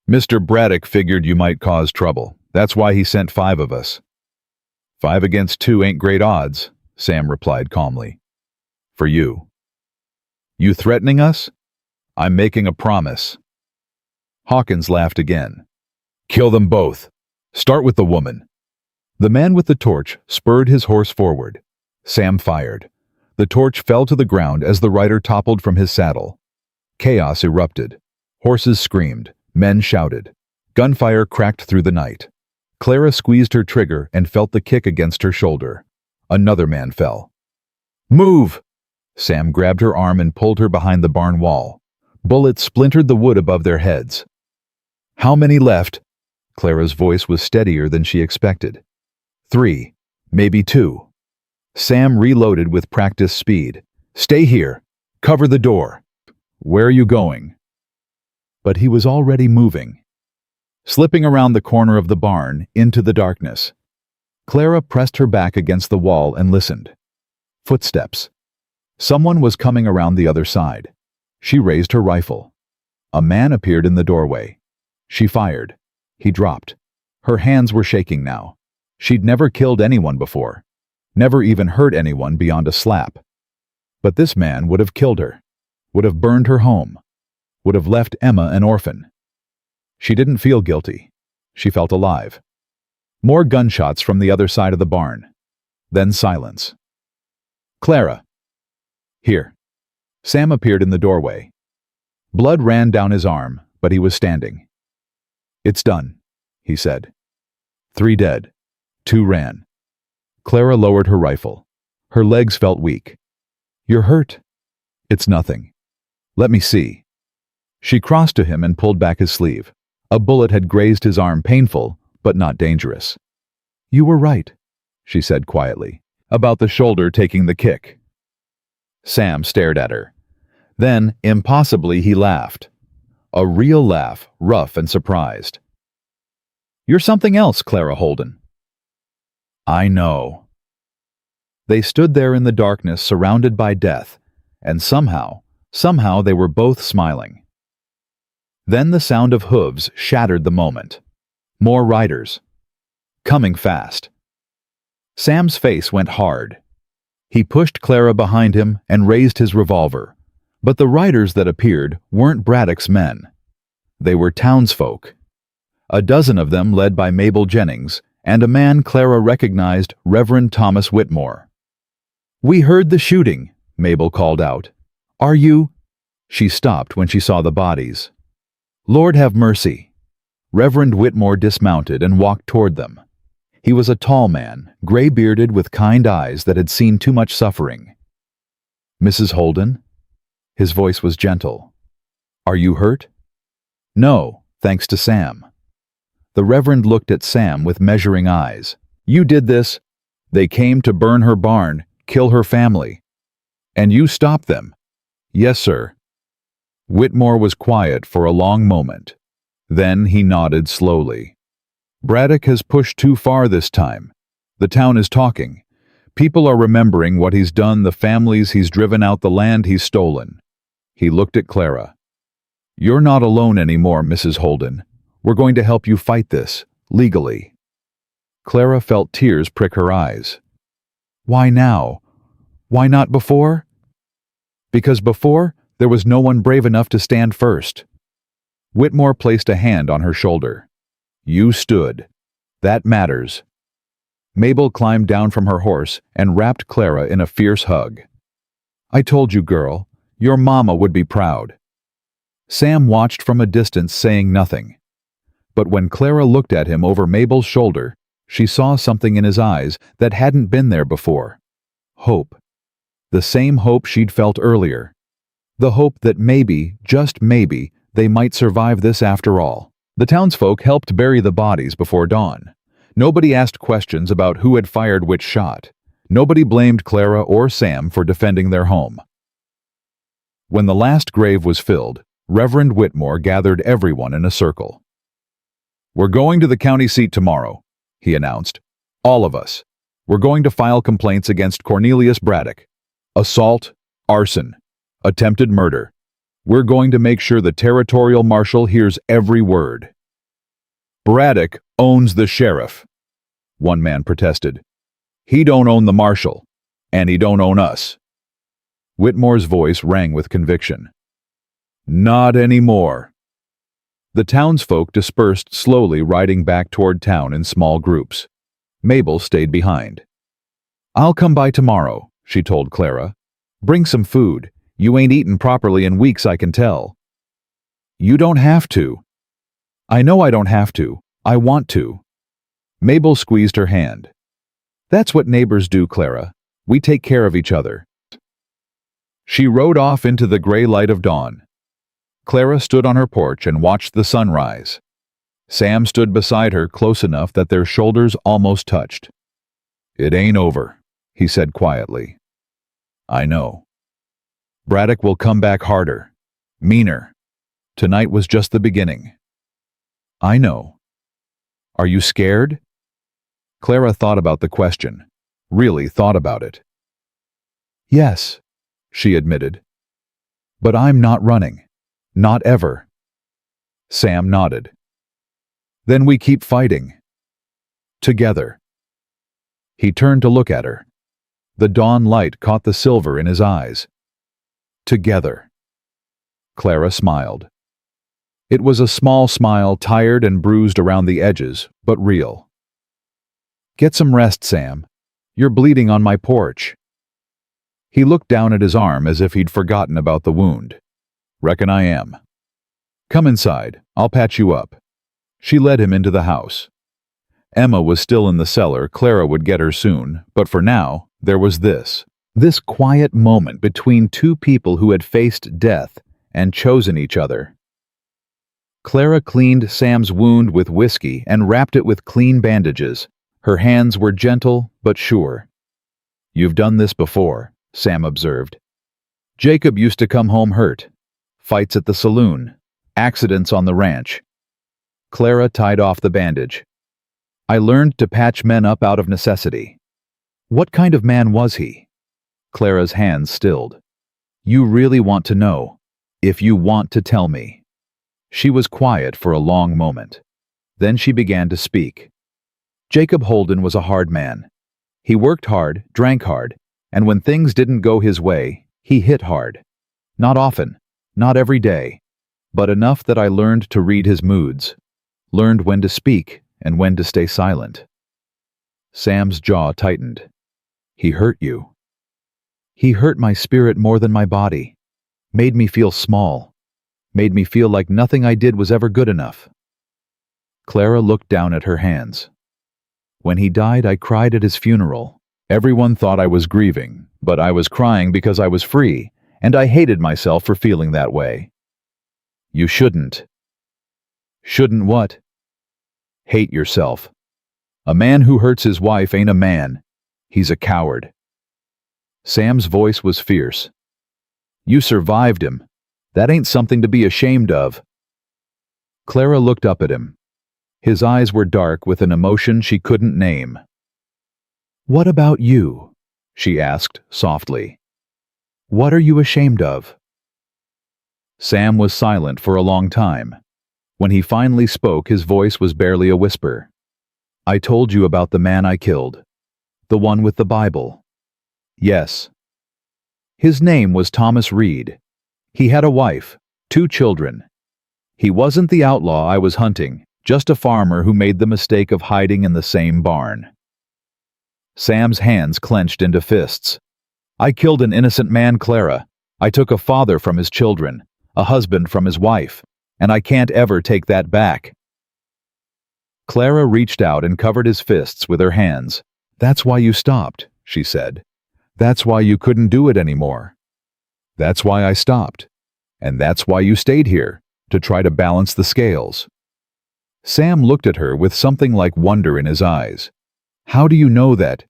[SPEAKER 1] "Mr. Braddock figured you might cause trouble. That's why he sent 5 of us." 5 against 2 ain't great odds," Sam replied calmly. "For you." "You threatening us?" "I'm making a promise." Hawkins laughed again. "Kill them both. Start with the woman." The man with the torch spurred his horse forward. Sam fired. The torch fell to the ground as the rider toppled from his saddle. Chaos erupted. Horses screamed. Men shouted. Gunfire cracked through the night. Clara squeezed her trigger and felt the kick against her shoulder. Another man fell. "Move!" Sam grabbed her arm and pulled her behind the barn wall. Bullets splintered the wood above their heads. "How many left?" Clara's voice was steadier than she expected. 3, maybe 2. Sam reloaded with practiced speed. "Stay here. Cover the door." "Where are you going?" But he was already moving. Slipping around the corner of the barn, into the darkness. Clara pressed her back against the wall and listened. Footsteps. Someone was coming around the other side. She raised her rifle. A man appeared in the doorway. She fired. He dropped. Her hands were shaking now. She'd never killed anyone before. Never even hurt anyone beyond a slap. But this man would have killed her. Would have burned her home. Would have left Emma an orphan. She didn't feel guilty. She felt alive. More gunshots from the other side of the barn. Then silence. "Clara." "Here." Sam appeared in the doorway. Blood ran down his arm, but he was standing. "It's done," he said. 3 dead. 2 ran. Clara lowered her rifle. Her legs felt weak. "You're hurt." "It's nothing." "Let me see." She crossed to him and pulled back his sleeve. A bullet had grazed his arm, painful, but not dangerous. "You were right," she said quietly, about the shoulder taking the kick. Sam stared at her. Then, impossibly, he laughed. A real laugh, rough and surprised. "You're something else, Clara Holden." "I know." They stood there in the darkness, surrounded by death, and somehow they were both smiling. Then the sound of hooves shattered the moment. More riders. Coming fast. Sam's face went hard. He pushed Clara behind him and raised his revolver. But the riders that appeared weren't Braddock's men. They were townsfolk. A dozen of them led by Mabel Jennings, and a man Clara recognized, Reverend Thomas Whitmore. "We heard the shooting," Mabel called out. "Are you—" She stopped when she saw the bodies. "Lord have mercy." Reverend Whitmore dismounted and walked toward them. He was a tall man, gray-bearded with kind eyes that had seen too much suffering. "Mrs. Holden?" His voice was gentle. "Are you hurt?" "No, thanks to Sam." The Reverend looked at Sam with measuring eyes. "You did this. They came to burn her barn, kill her family. And you stopped them." "Yes, sir." Whitmore was quiet for a long moment. Then he nodded slowly. "Braddock has pushed too far this time. The town is talking. People are remembering what he's done, the families he's driven out, the land he's stolen." He looked at Clara. "You're not alone anymore, Mrs. Holden. We're going to help you fight this, legally." Clara felt tears prick her eyes. "Why now? Why not before?" "Because before, there was no one brave enough to stand first." Whitmore placed a hand on her shoulder. "You stood. That matters." Mabel climbed down from her horse and wrapped Clara in a fierce hug. "I told you, girl. Your mama would be proud." Sam watched from a distance, saying nothing. But when Clara looked at him over Mabel's shoulder, she saw something in his eyes that hadn't been there before. Hope. The same hope she'd felt earlier. The hope that maybe, just maybe, they might survive this after all. The townsfolk helped bury the bodies before dawn. Nobody asked questions about who had fired which shot. Nobody blamed Clara or Sam for defending their home. When the last grave was filled, Reverend Whitmore gathered everyone in a circle. "We're going to the county seat tomorrow," he announced. "All of us. We're going to file complaints against Cornelius Braddock. Assault, arson, attempted murder. We're going to make sure the territorial marshal hears every word." "Braddock owns the sheriff," one man protested. "He don't own the marshal, and he don't own us." Whitmore's voice rang with conviction. "Not anymore." The townsfolk dispersed slowly, riding back toward town in small groups. Mabel stayed behind. "I'll come by tomorrow," she told Clara. "Bring some food. You ain't eaten properly in weeks, I can tell." "You don't have to." "I know I don't have to. I want to." Mabel squeezed her hand. "That's what neighbors do, Clara. We take care of each other." She rode off into the gray light of dawn. Clara stood on her porch and watched the sun rise. Sam stood beside her, close enough that their shoulders almost touched. "It ain't over," he said quietly. "I know. Braddock will come back harder, meaner. Tonight was just the beginning." "I know. Are you scared?" Clara thought about the question, really thought about it. "Yes," she admitted. "But I'm not running. Not ever." Sam nodded. "Then we keep fighting. Together." He turned to look at her. The dawn light caught the silver in his eyes. "Together." Clara smiled. It was a small smile, tired and bruised around the edges, but real. "Get some rest, Sam. You're bleeding on my porch." He looked down at his arm as if he'd forgotten about the wound. "Reckon I am." "Come inside. I'll patch you up." She led him into the house. Emma was still in the cellar. Clara would get her soon, but for now, there was this quiet moment between two people who had faced death and chosen each other. Clara cleaned Sam's wound with whiskey and wrapped it with clean bandages. Her hands were gentle but sure. "You've done this before," Sam observed. "Jacob used to come home hurt. Fights at the saloon. Accidents on the ranch." Clara tied off the bandage. "I learned to patch men up out of necessity." "What kind of man was he?" Clara's hands stilled. "You really want to know? If you want to tell me." She was quiet for a long moment. Then she began to speak. "Jacob Holden was a hard man. He worked hard, drank hard, and when things didn't go his way, he hit hard. Not often, not every day, but enough that I learned to read his moods, learned when to speak and when to stay silent." Sam's jaw tightened. "He hurt you." "He hurt my spirit more than my body. Made me feel small. Made me feel like nothing I did was ever good enough." Clara looked down at her hands. "When he died, I cried at his funeral. Everyone thought I was grieving, but I was crying because I was free, and I hated myself for feeling that way." "You shouldn't." "Shouldn't what?" "Hate yourself. A man who hurts his wife ain't a man. He's a coward." Sam's voice was fierce. "You survived him. That ain't something to be ashamed of." Clara looked up at him. His eyes were dark with an emotion she couldn't name. "What about you?" she asked softly. "What are you ashamed of?" Sam was silent for a long time. When he finally spoke, his voice was barely a whisper. "I told you about the man I killed. The one with the Bible." "Yes." "His name was Thomas Reed. He had a wife, 2 children. He wasn't the outlaw I was hunting, just a farmer who made the mistake of hiding in the same barn." Sam's hands clenched into fists. "I killed an innocent man, Clara. I took a father from his children, a husband from his wife, and I can't ever take that back." Clara reached out and covered his fists with her hands. "That's why you stopped," she said. That's why you couldn't do it anymore. That's why I stopped. And that's why you stayed here, to try to balance the scales. Sam looked at her with something like wonder in his eyes. How do you know that?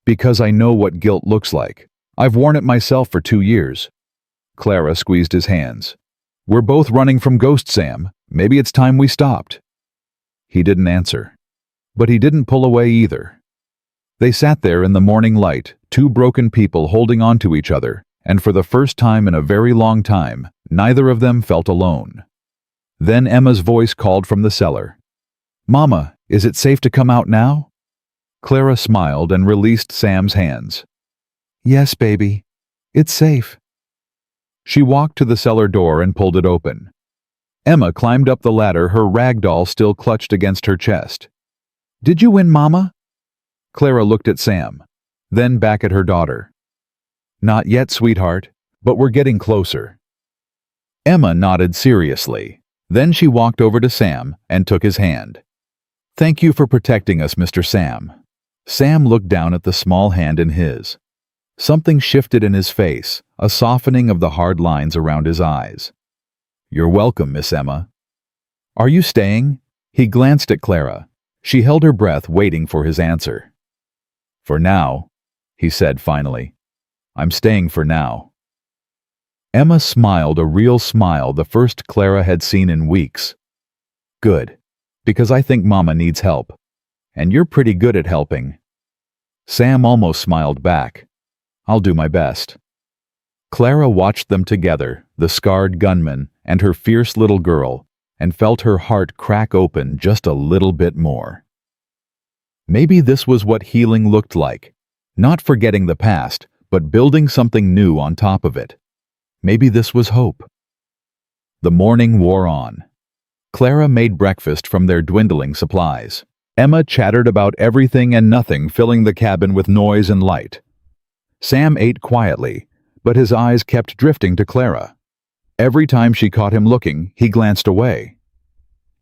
[SPEAKER 1] Because I know what guilt looks like. I've worn it myself for 2 years. Clara squeezed his hands. We're both running from ghosts, Sam. Maybe it's time we stopped. He didn't answer. But he didn't pull away either. They sat there in the morning light, two broken people holding on to each other, and for the first time in a very long time, neither of them felt alone. Then Emma's voice called from the cellar. Mama, is it safe to come out now? Clara smiled and released Sam's hands. Yes, baby. It's safe. She walked to the cellar door and pulled it open. Emma climbed up the ladder, her rag doll still clutched against her chest. Did you win, Mama? Clara looked at Sam, then back at her daughter. Not yet, sweetheart, but we're getting closer. Emma nodded seriously. Then she walked over to Sam and took his hand. Thank you for protecting us, Mr. Sam. Sam looked down at the small hand in his. Something shifted in his face, a softening of the hard lines around his eyes. You're welcome, Miss Emma. Are you staying? He glanced at Clara. She held her breath, waiting for his answer. For now, he said finally. I'm staying for now. Emma smiled, a real smile, the first Clara had seen in weeks. Good, because I think Mama needs help. And you're pretty good at helping. Sam almost smiled back. I'll do my best. Clara watched them together, the scarred gunman and her fierce little girl, and felt her heart crack open just a little bit more. Maybe this was what healing looked like. Not forgetting the past, but building something new on top of it. Maybe this was hope. The morning wore on. Clara made breakfast from their dwindling supplies. Emma chattered about everything and nothing, filling the cabin with noise and light. Sam ate quietly, but his eyes kept drifting to Clara. Every time she caught him looking, he glanced away.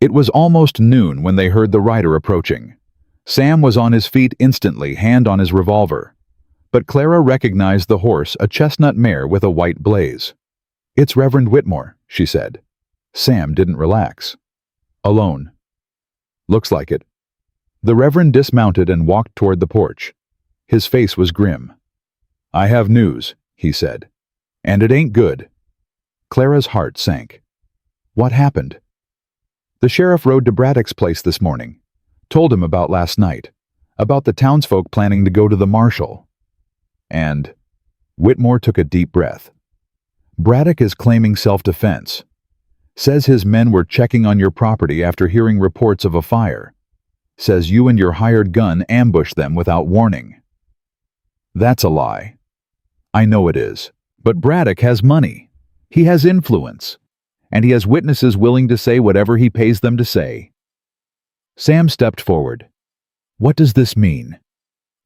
[SPEAKER 1] It was almost noon when they heard the rider approaching. Sam was on his feet instantly, hand on his revolver. But Clara recognized the horse, a chestnut mare with a white blaze. It's Reverend Whitmore, she said. Sam didn't relax. Alone. Looks like it. The Reverend dismounted and walked toward the porch. His face was grim. I have news, he said. And it ain't good. Clara's heart sank. What happened? The sheriff rode to Braddock's place this morning. Told him about last night. About the townsfolk planning to go to the marshal. And Whitmore took a deep breath. Braddock is claiming self-defense. Says his men were checking on your property after hearing reports of a fire. Says you and your hired gun ambushed them without warning. That's a lie. I know it is. But Braddock has money. He has influence. And he has witnesses willing to say whatever he pays them to say. Sam stepped forward. What does this mean?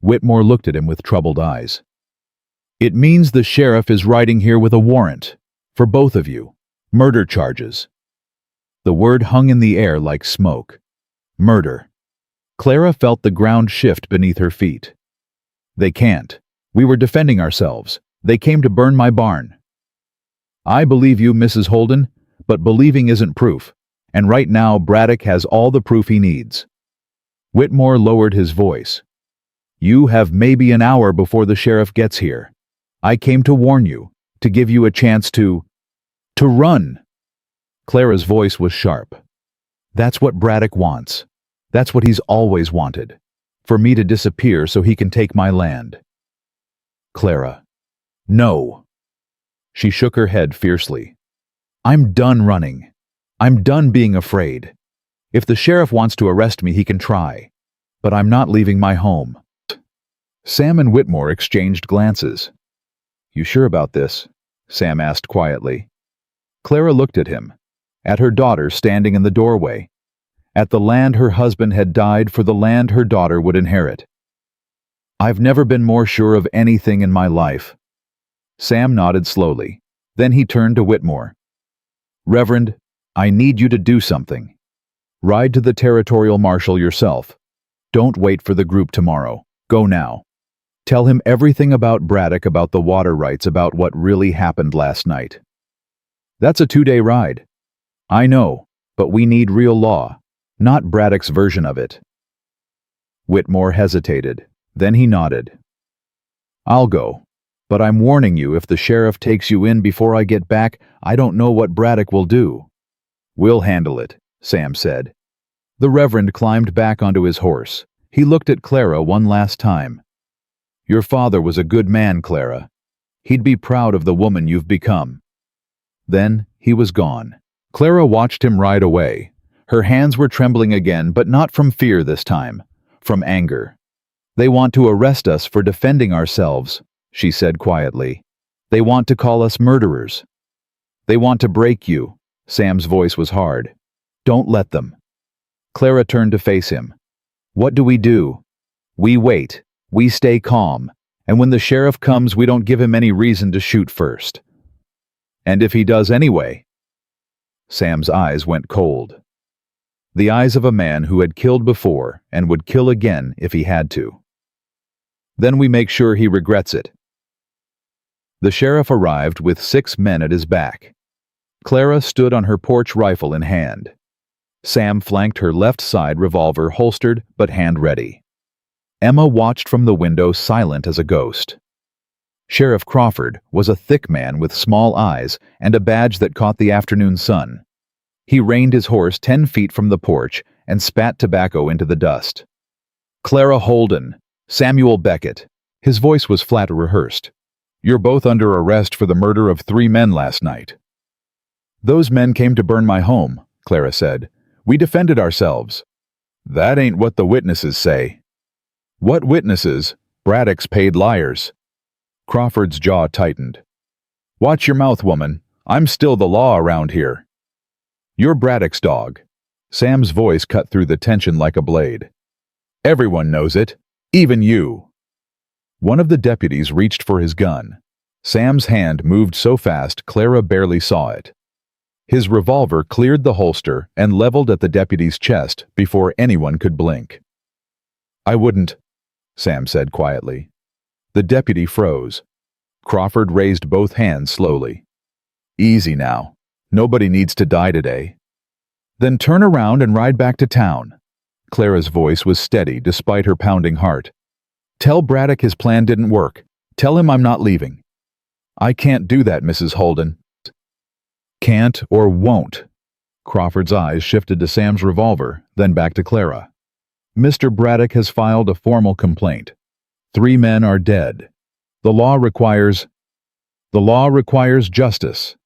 [SPEAKER 1] Whitmore looked at him with troubled eyes. It means the sheriff is riding here with a warrant. For both of you. Murder charges. The word hung in the air like smoke. Murder. Clara felt the ground shift beneath her feet. They can't. We were defending ourselves. They came to burn my barn. I believe you, Mrs. Holden, but believing isn't proof, and right now Braddock has all the proof he needs. Whitmore lowered his voice. You have maybe an hour before the sheriff gets here. I came to warn you, to give you a chance to run. Clara's voice was sharp. That's what Braddock wants. That's what he's always wanted. For me to disappear so he can take my land. Clara. No. She shook her head fiercely. I'm done running. I'm done being afraid. If the sheriff wants to arrest me, he can try. But I'm not leaving my home. Sam and Whitmore exchanged glances. You sure about this? Sam asked quietly. Clara looked at him, at her daughter standing in the doorway, at the land her husband had died for, the land her daughter would inherit. I've never been more sure of anything in my life. Sam nodded slowly. Then he turned to Whitmore. Reverend, I need you to do something. Ride to the territorial marshal yourself. Don't wait for the group tomorrow. Go now. Tell him everything about Braddock, about the water rights, about what really happened last night. That's a 2-day ride. I know, but we need real law, not Braddock's version of it. Whitmore hesitated. Then he nodded. I'll go, but I'm warning you, if the sheriff takes you in before I get back, I don't know what Braddock will do. We'll handle it, Sam said. The Reverend climbed back onto his horse. He looked at Clara one last time. Your father was a good man, Clara. He'd be proud of the woman you've become. Then he was gone. Clara watched him ride away. Her hands were trembling again, but not from fear this time, from anger. They want to arrest us for defending ourselves, she said quietly. They want to call us murderers. They want to break you. Sam's voice was hard. Don't let them. Clara turned to face him. What do? We wait. We stay calm. And when the sheriff comes, we don't give him any reason to shoot first. And if he does anyway? Sam's eyes went cold. The eyes of a man who had killed before and would kill again if he had to. Then we make sure he regrets it. The sheriff arrived with 6 men at his back. Clara stood on her porch, rifle in hand. Sam flanked her left side, revolver holstered but hand ready. Emma watched from the window, silent as a ghost. Sheriff Crawford was a thick man with small eyes and a badge that caught the afternoon sun. He reined his horse 10 feet from the porch and spat tobacco into the dust. Clara Holden, Samuel Beckett. His voice was flat, rehearsed. You're both under arrest for the murder of 3 men last night. Those men came to burn my home, Clara said. We defended ourselves. That ain't what the witnesses say. What witnesses? Braddock's paid liars. Crawford's jaw tightened. Watch your mouth, woman. I'm still the law around here. You're Braddock's dog. Sam's voice cut through the tension like a blade. Everyone knows it, even you. One of the deputies reached for his gun. Sam's hand moved so fast Clara barely saw it. His revolver cleared the holster and leveled at the deputy's chest before anyone could blink. I wouldn't, Sam said quietly. The deputy froze. Crawford raised both hands slowly. Easy now. Nobody needs to die today. Then turn around and ride back to town. Clara's voice was steady despite her pounding heart. Tell Braddock his plan didn't work. Tell him I'm not leaving. I can't do that, Mrs. Holden. Can't or won't. Crawford's eyes shifted to Sam's revolver, then back to Clara. Mr. Braddock has filed a formal complaint. 3 men are dead. The law requires justice,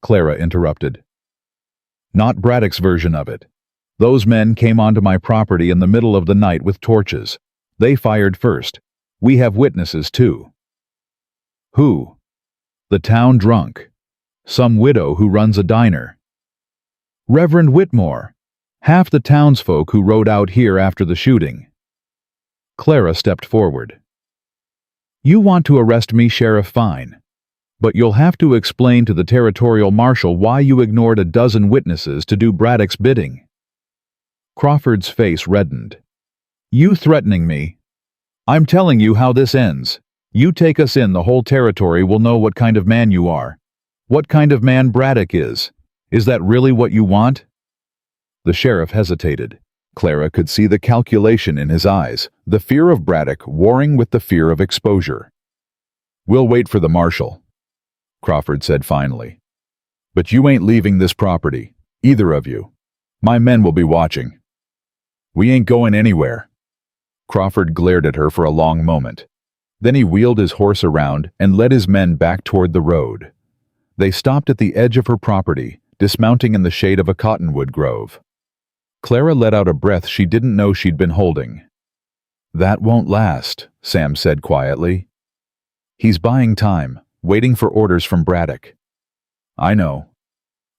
[SPEAKER 1] Clara interrupted. Not Braddock's version of it. Those men came onto my property in the middle of the night with torches. They fired first. We have witnesses too. Who? The town drunk. Some widow who runs a diner. Reverend Whitmore. Half the townsfolk who rode out here after the shooting. Clara stepped forward. You want to arrest me, Sheriff? Fine. But you'll have to explain to the territorial marshal why you ignored a dozen witnesses to do Braddock's bidding. Crawford's face reddened. You threatening me? I'm telling you how this ends. You take us in, the whole territory will know what kind of man you are. What kind of man Braddock is. Is that really what you want? The sheriff hesitated. Clara could see the calculation in his eyes, the fear of Braddock warring with the fear of exposure. We'll wait for the marshal, Crawford said finally. But you ain't leaving this property, either of you. My men will be watching. We ain't going anywhere. Crawford glared at her for a long moment. Then he wheeled his horse around and led his men back toward the road. They stopped at the edge of her property, dismounting in the shade of a cottonwood grove. Clara let out a breath she didn't know she'd been holding. That won't last, Sam said quietly. He's buying time, waiting for orders from Braddock. I know.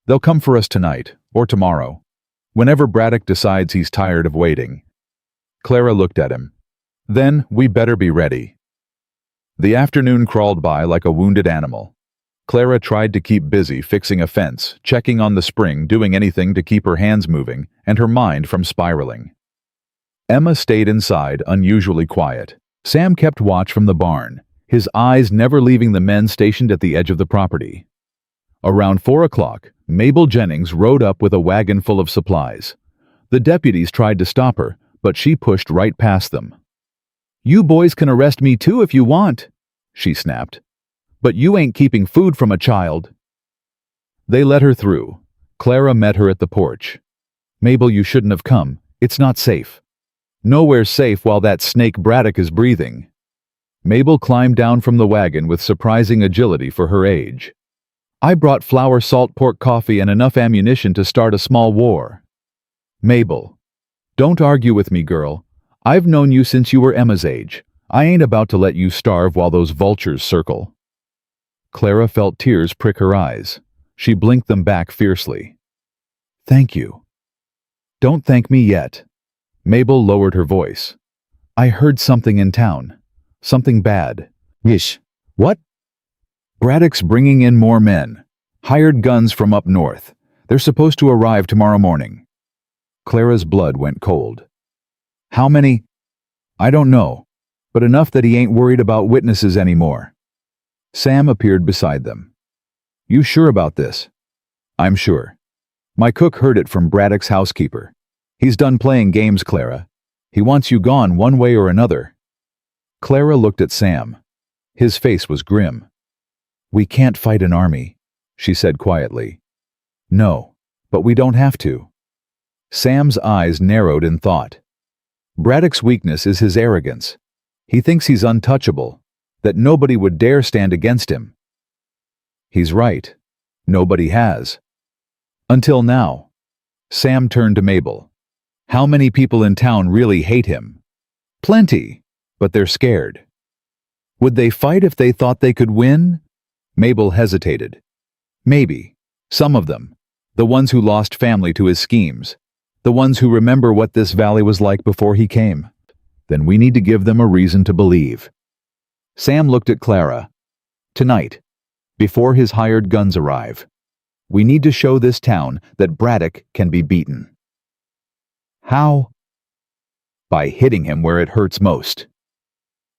[SPEAKER 1] They'll come for us tonight, or tomorrow, whenever Braddock decides he's tired of waiting. Clara looked at him. Then we better be ready. The afternoon crawled by like a wounded animal. Clara tried to keep busy fixing a fence, checking on the spring, doing anything to keep her hands moving and her mind from spiraling. Emma stayed inside, unusually quiet. Sam kept watch from the barn, his eyes never leaving the men stationed at the edge of the property. Around 4 o'clock, Mabel Jennings rode up with a wagon full of supplies. The deputies tried to stop her, but she pushed right past them. "You boys can arrest me too if you want," she snapped. "But you ain't keeping food from a child." They let her through. Clara met her at the porch. "Mabel, you shouldn't have come. It's not safe." "Nowhere's safe while that snake Braddock is breathing." Mabel climbed down from the wagon with surprising agility for her age. "I brought flour, salt, pork, coffee, and enough ammunition to start a small war." "Mabel, don't argue with me, girl. I've known you since you were Emma's age. I ain't about to let you starve while those vultures circle." Clara felt tears prick her eyes. She blinked them back fiercely. "Thank you." "Don't thank me yet." Mabel lowered her voice. "I heard something in town. Something bad." "Ish. What?" "Braddock's bringing in more men. Hired guns from up north. They're supposed to arrive tomorrow morning." Clara's blood went cold. "How many?" "I don't know, but enough that he ain't worried about witnesses anymore." Sam appeared beside them. "You sure about this?" "I'm sure. My cook heard it from Braddock's housekeeper. He's done playing games, Clara. He wants you gone one way or another." Clara looked at Sam. His face was grim. "We can't fight an army," she said quietly. "No, but we don't have to." Sam's eyes narrowed in thought. Braddock's weakness is his arrogance. He thinks he's untouchable, that nobody would dare stand against him. He's right. Nobody has. Until now. Sam turned to Mabel. "How many people in town really hate him?" "Plenty, but they're scared." "Would they fight if they thought they could win?" Mabel hesitated. "Maybe. Some of them. The ones who lost family to his schemes. The ones who remember what this valley was like before he came. Then we need to give them a reason to believe." Sam looked at Clara. "Tonight, before his hired guns arrive, we need to show this town that Braddock can be beaten." "How?" "By hitting him where it hurts most."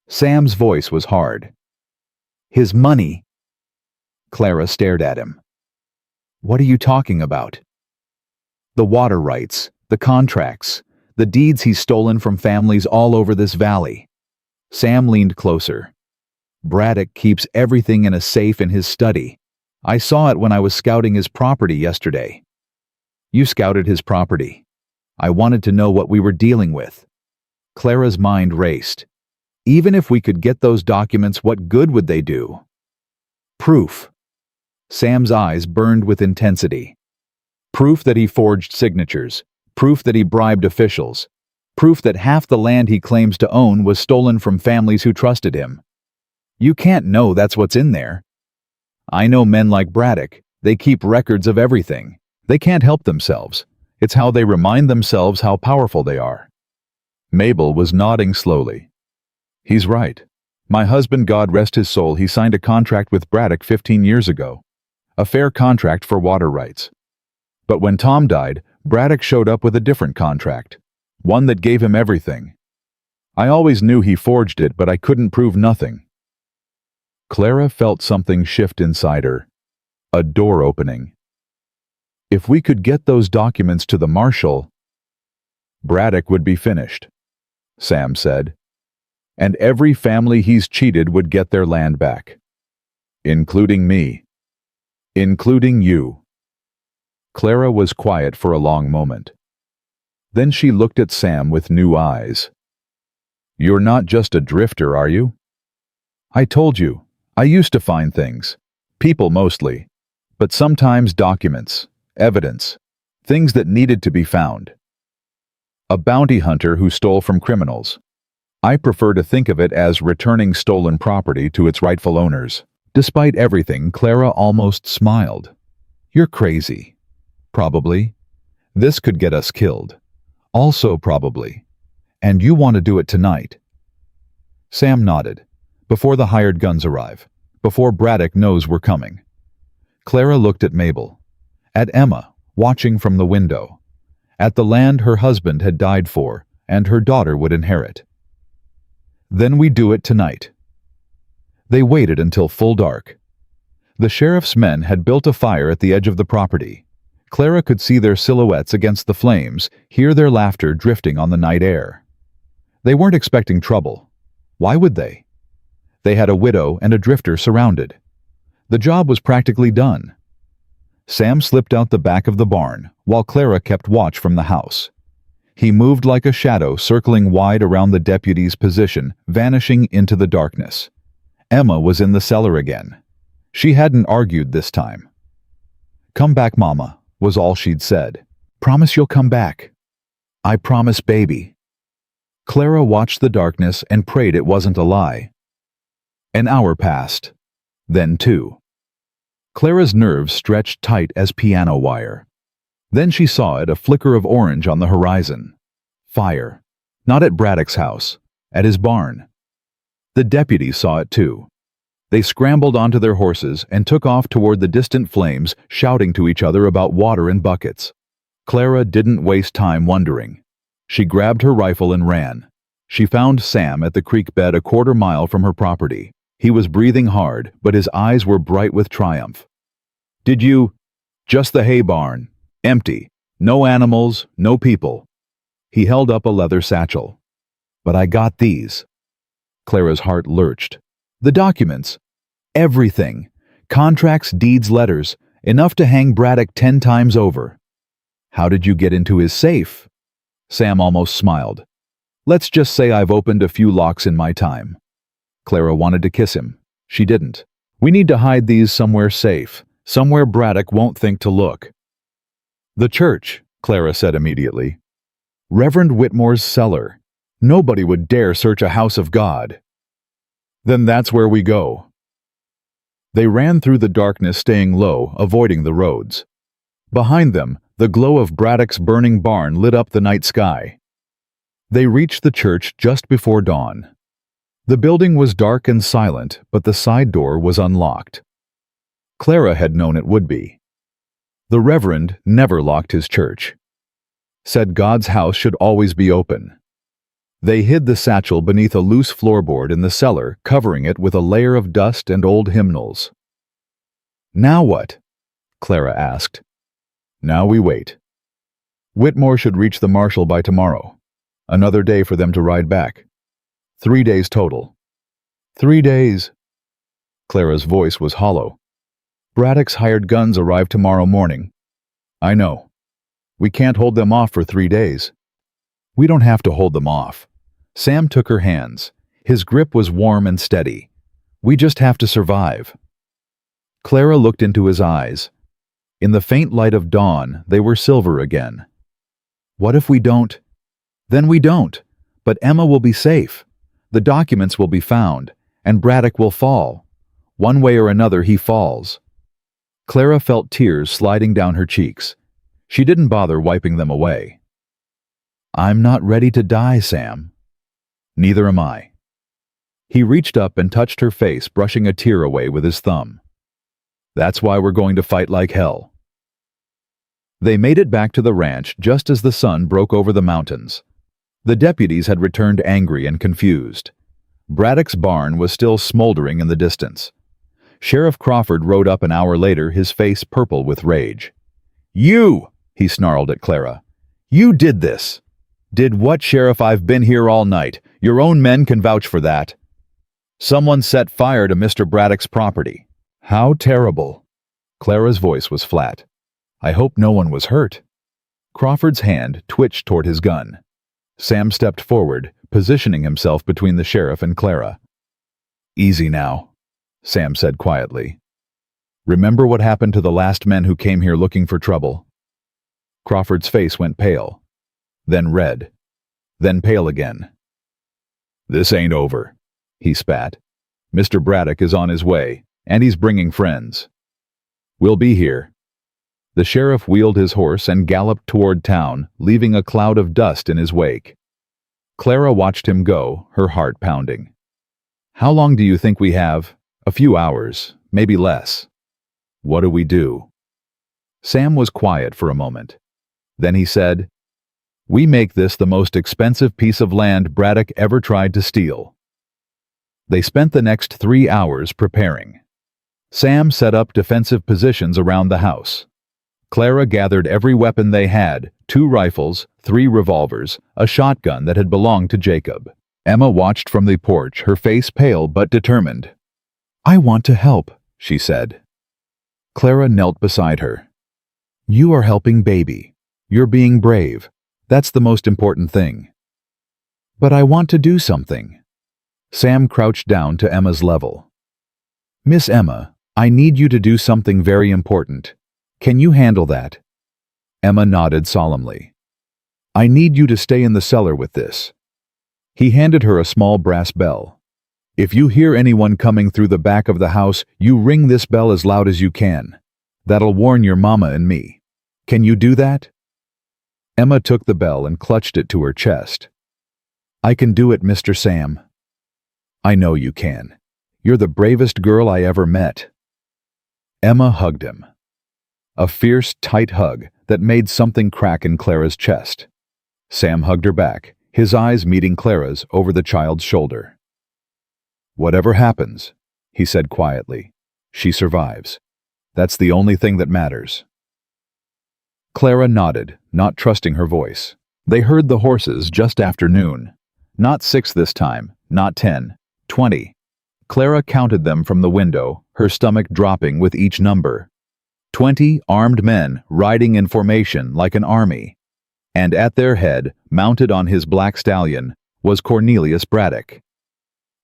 [SPEAKER 1] Sam's voice was hard. "His money." Clara stared at him. "What are you talking about?" "The water rights, the contracts, the deeds he's stolen from families all over this valley." Sam leaned closer. "Braddock keeps everything in a safe in his study. I saw it when I was scouting his property yesterday." "You scouted his property. I wanted to know what we were dealing with." Clara's mind raced. Even if we could get those documents, what good would they do? Proof. Sam's eyes burned with intensity. Proof that he forged signatures. Proof that he bribed officials. Proof that half the land he claims to own was stolen from families who trusted him. You can't know that's what's in there. I know men like Braddock. They keep records of everything. They can't help themselves. It's how they remind themselves how powerful they are. Mabel was nodding slowly. "He's right. My husband, God rest his soul, he signed a contract with Braddock 15 years ago. A fair contract for water rights. But when Tom died, Braddock showed up with a different contract. One that gave him everything. I always knew he forged it, but I couldn't prove nothing." Clara felt something shift inside her. A door opening. If we could get those documents to the marshal, Braddock would be finished, Sam said. And every family he's cheated would get their land back. Including me. Including you. Clara was quiet for a long moment. Then she looked at Sam with new eyes. "You're not just a drifter, are you?" "I told you, I used to find things. People mostly. But sometimes documents, evidence, things that needed to be found. A bounty hunter who stole from criminals. I prefer to think of it as returning stolen property to its rightful owners." Despite everything, Clara almost smiled. "You're crazy." "Probably. This could get us killed." "Also probably. And you want to do it tonight." Sam nodded. "Before the hired guns arrive. Before Braddock knows we're coming." Clara looked at Mabel. At Emma, watching from the window. At the land her husband had died for, and her daughter would inherit. Then we do it tonight." They waited until full dark. The sheriff's men had built a fire at the edge of the property. Clara could see their silhouettes against the flames, hear their laughter drifting on the night air. They weren't expecting trouble. Why would they? They had a widow and a drifter surrounded. The job was practically done. Sam slipped out the back of the barn, while Clara kept watch from the house. He moved like a shadow, circling wide around the deputy's position, vanishing into the darkness. Emma was in the cellar again. She hadn't argued this time. "Come back, Mama," was all she'd said. "Promise you'll come back." "I promise, baby." Clara watched the darkness and prayed it wasn't a lie. An hour passed. Then 2. Clara's nerves stretched tight as piano wire. Then she saw it, a flicker of orange on the horizon. Fire. Not at Braddock's house, at his barn. The deputy saw it too. They scrambled onto their horses and took off toward the distant flames, shouting to each other about water and buckets. Clara didn't waste time wondering. She grabbed her rifle and ran. She found Sam at the creek bed a quarter mile from her property. He was breathing hard, but his eyes were bright with triumph. "Did you—" "Just the hay barn. Empty. No animals, no people." He held up a leather satchel. "But I got these." Clara's heart lurched. The documents. Everything. Contracts, deeds, letters. Enough to hang Braddock 10 times over. "How did you get into his safe?" Sam almost smiled. "Let's just say I've opened a few locks in my time." Clara wanted to kiss him. She didn't. "We need to hide these somewhere safe, somewhere Braddock won't think to look." "The church," Clara said immediately. "Reverend Whitmore's cellar. Nobody would dare search a house of God." "Then that's where we go." They ran through the darkness, staying low, avoiding the roads. Behind them, the glow of Braddock's burning barn lit up the night sky. They reached the church just before dawn. The building was dark and silent, but the side door was unlocked. Clara had known it would be. The Reverend never locked his church. Said God's house should always be open. They hid the satchel beneath a loose floorboard in the cellar, covering it with a layer of dust and old hymnals. "Now what?" Clara asked. "Now we wait. Whitmore should reach the marshal by tomorrow. Another day for them to ride back. 3 days total." 3 days. Clara's voice was hollow. "Braddock's hired guns arrive tomorrow morning." "I know. We can't hold them off for 3 days." "We don't have to hold them off." Sam took her hands. His grip was warm and steady. "We just have to survive." Clara looked into his eyes. In the faint light of dawn, they were silver again. "What if we don't?" "Then we don't. But Emma will be safe. The documents will be found, and Braddock will fall. One way or another, he falls." Clara felt tears sliding down her cheeks. She didn't bother wiping them away. "I'm not ready to die, Sam." "Neither am I." He reached up and touched her face, brushing a tear away with his thumb. "That's why we're going to fight like hell." They made it back to the ranch just as the sun broke over the mountains. The deputies had returned angry and confused. Braddock's barn was still smoldering in the distance. Sheriff Crawford rode up an hour later, his face purple with rage. "You!" he snarled at Clara. "You did this!" "Did what, Sheriff? I've been here all night. Your own men can vouch for that." "Someone set fire to Mr. Braddock's property." "How terrible." Clara's voice was flat. "I hope no one was hurt." Crawford's hand twitched toward his gun. Sam stepped forward, positioning himself between the sheriff and Clara. "Easy now," Sam said quietly. "Remember what happened to the last men who came here looking for trouble?" Crawford's face went pale, then red, then pale again. "This ain't over," he spat. "Mr. Braddock is on his way, and he's bringing friends. We'll be here." The sheriff wheeled his horse and galloped toward town, leaving a cloud of dust in his wake. Clara watched him go, her heart pounding. "How long do you think we have?" "A few hours, maybe less." "What do we do?" Sam was quiet for a moment. Then he said, "We make this the most expensive piece of land Braddock ever tried to steal. They spent the next 3 hours preparing. Sam set up defensive positions around the house. Clara gathered every weapon they had, 2 rifles, 3 revolvers, a shotgun that had belonged to Jacob. Emma watched from the porch, her face pale but determined. "I want to help," she said. Clara knelt beside her. "You are helping baby. You're being brave. That's the most important thing." "But I want to do something." Sam crouched down to Emma's level. "Miss Emma, I need you to do something very important. Can you handle that?" Emma nodded solemnly. "I need you to stay in the cellar with this." He handed her a small brass bell. "If you hear anyone coming through the back of the house, you ring this bell as loud as you can. That'll warn your mama and me. Can you do that?" Emma took the bell and clutched it to her chest. "I can do it, Mr. Sam." "I know you can. You're the bravest girl I ever met." Emma hugged him. A fierce, tight hug that made something crack in Clara's chest. Sam hugged her back, his eyes meeting Clara's over the child's shoulder. "Whatever happens," he said quietly, "she survives. That's the only thing that matters." Clara nodded, not trusting her voice. They heard the horses just after noon. Not 6 this time, not 10, 20. Clara counted them from the window, her stomach dropping with each number. 20 armed men riding in formation like an army. And at their head, mounted on his black stallion, was Cornelius Braddock.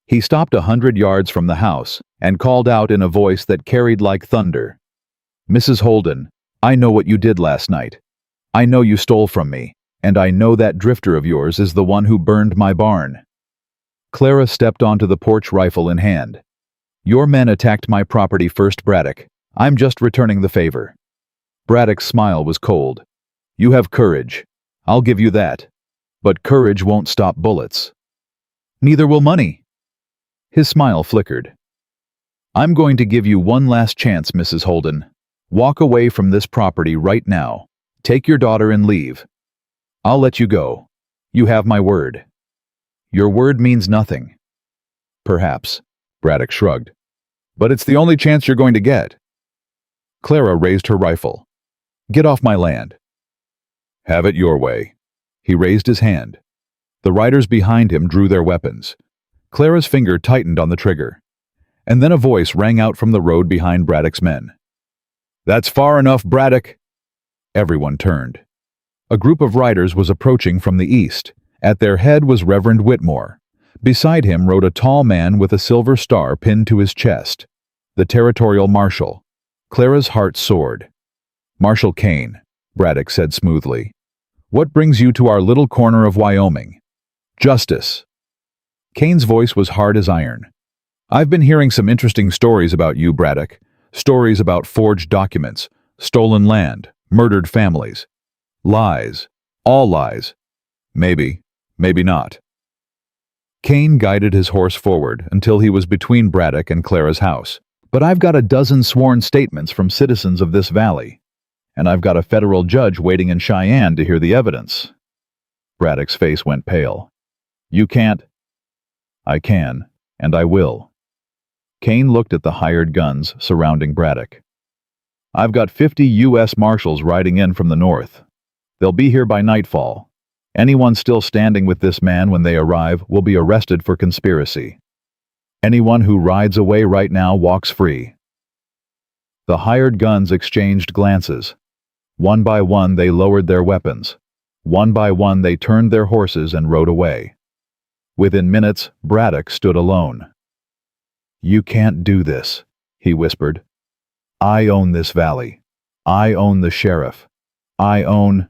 [SPEAKER 1] He stopped 100 yards from the house and called out in a voice that carried like thunder, "Mrs. Holden, I know what you did last night. I know you stole from me, and I know that drifter of yours is the one who burned my barn." Clara stepped onto the porch, rifle in hand. "Your men attacked my property first, Braddock. I'm just returning the favor." Braddock's smile was cold. "You have courage. I'll give you that. But courage won't stop bullets. Neither will money." His smile flickered. "I'm going to give you one last chance, Mrs. Holden. Walk away from this property right now. Take your daughter and leave. I'll let you go. You have my word." "Your word means nothing." "Perhaps," Braddock shrugged. "But it's the only chance you're going to get." Clara raised her rifle. "Get off my land." "Have it your way." He raised his hand. The riders behind him drew their weapons. Clara's finger tightened on the trigger. And then a voice rang out from the road behind Braddock's men. "That's far enough, Braddock." Everyone turned. A group of riders was approaching from the east. At their head was Reverend Whitmore. Beside him rode a tall man with a silver star pinned to his chest. The territorial marshal. Clara's heart soared. "Marshal Kane," Braddock said smoothly. "What brings you to our little corner of Wyoming?" "Justice." Kane's voice was hard as iron. "I've been hearing some interesting stories about you, Braddock. Stories about forged documents, stolen land, murdered families. Lies. All lies. Maybe, maybe not." Kane guided his horse forward until he was between Braddock and Clara's house. "But I've got a dozen sworn statements from citizens of this valley. And I've got a federal judge waiting in Cheyenne to hear the evidence." Braddock's face went pale. "You can't." "I can, and I will." Kane looked at the hired guns surrounding Braddock. "I've got 50 U.S. Marshals riding in from the north. They'll be here by nightfall. Anyone still standing with this man when they arrive will be arrested for conspiracy. Anyone who rides away right now walks free." The hired guns exchanged glances. One by one they lowered their weapons. One by one they turned their horses and rode away. Within minutes, Braddock stood alone. "You can't do this," he whispered. "I own this valley. I own the sheriff. I own—"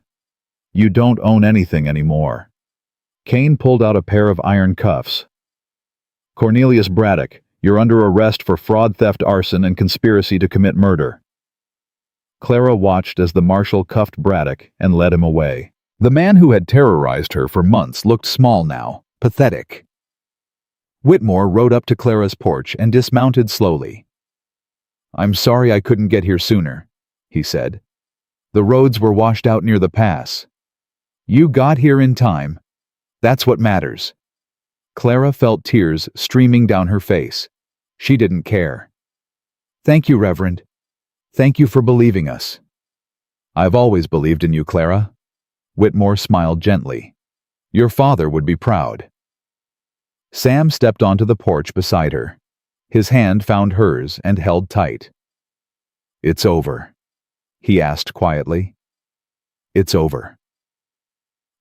[SPEAKER 1] "You don't own anything anymore." Kane pulled out a pair of iron cuffs. "Cornelius Braddock, you're under arrest for fraud, theft, arson, and conspiracy to commit murder." Clara watched as the marshal cuffed Braddock and led him away. The man who had terrorized her for months looked small now, pathetic. Whitmore rode up to Clara's porch and dismounted slowly. "I'm sorry I couldn't get here sooner," he said. "The roads were washed out near the pass. You got here in time. That's what matters." Clara felt tears streaming down her face. She didn't care. "Thank you, Reverend. Thank you for believing us." "I've always believed in you, Clara." Whitmore smiled gently. "Your father would be proud." Sam stepped onto the porch beside her. His hand found hers and held tight. "It's over," he asked quietly. "It's over."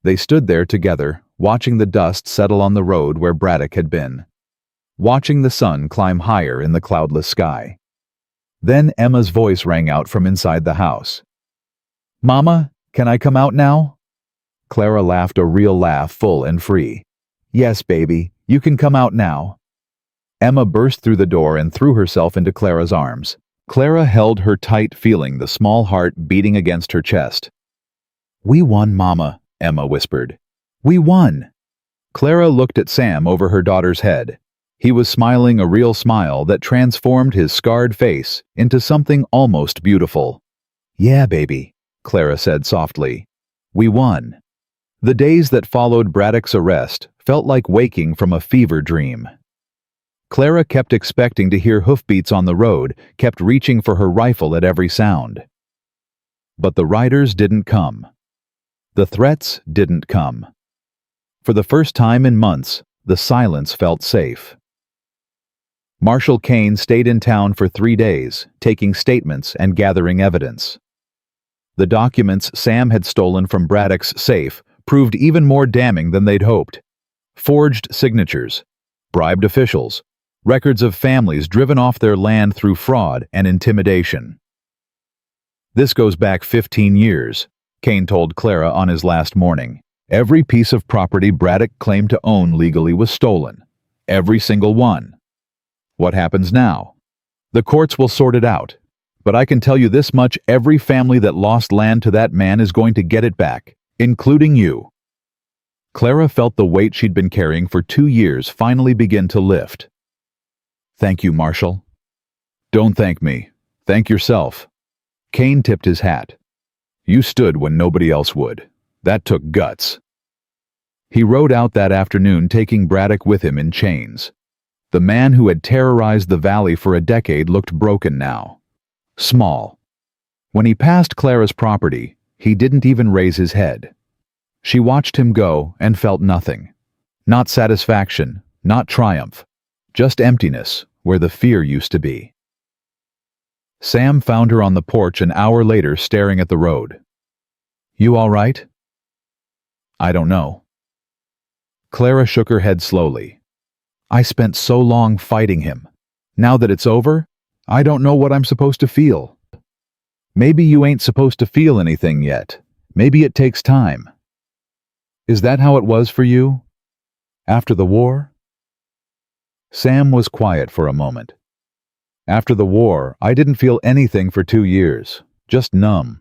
[SPEAKER 1] They stood there together, watching the dust settle on the road where Braddock had been, watching the sun climb higher in the cloudless sky. Then Emma's voice rang out from inside the house. "Mama, can I come out now?" Clara laughed a real laugh, full and free. "Yes, baby, you can come out now." Emma burst through the door and threw herself into Clara's arms. Clara held her tight, feeling the small heart beating against her chest. "We won, Mama," Emma whispered. "We won." Clara looked at Sam over her daughter's head. He was smiling a real smile that transformed his scarred face into something almost beautiful. "Yeah, baby," Clara said softly. "We won." The days that followed Braddock's arrest felt like waking from a fever dream. Clara kept expecting to hear hoofbeats on the road, kept reaching for her rifle at every sound. But the riders didn't come. The threats didn't come. For the first time in months, the silence felt safe. Marshal Kane stayed in town for 3 days, taking statements and gathering evidence. The documents Sam had stolen from Braddock's safe proved even more damning than they'd hoped. Forged signatures, bribed officials, records of families driven off their land through fraud and intimidation. "This goes back 15 years, Kane told Clara on his last morning. "Every piece of property Braddock claimed to own legally was stolen. Every single one. What happens now? The courts will sort it out. But I can tell you this much, every family that lost land to that man is going to get it back, including you." Clara felt the weight she'd been carrying for 2 years finally begin to lift. "Thank you, Marshal." "Don't thank me. Thank yourself." Kane tipped his hat. "You stood when nobody else would. That took guts." He rode out that afternoon, taking Braddock with him in chains. The man who had terrorized the valley for a decade looked broken now. Small. When he passed Clara's property, he didn't even raise his head. She watched him go and felt nothing. Not satisfaction, not triumph. Just emptiness, where the fear used to be. Sam found her on the porch an hour later, staring at the road. "You all right?" "I don't know." Clara shook her head slowly. "I spent so long fighting him. Now that it's over, I don't know what I'm supposed to feel." "Maybe you ain't supposed to feel anything yet. Maybe it takes time." "Is that how it was for you? After the war?" Sam was quiet for a moment. "After the war, I didn't feel anything for 2 years, just numb.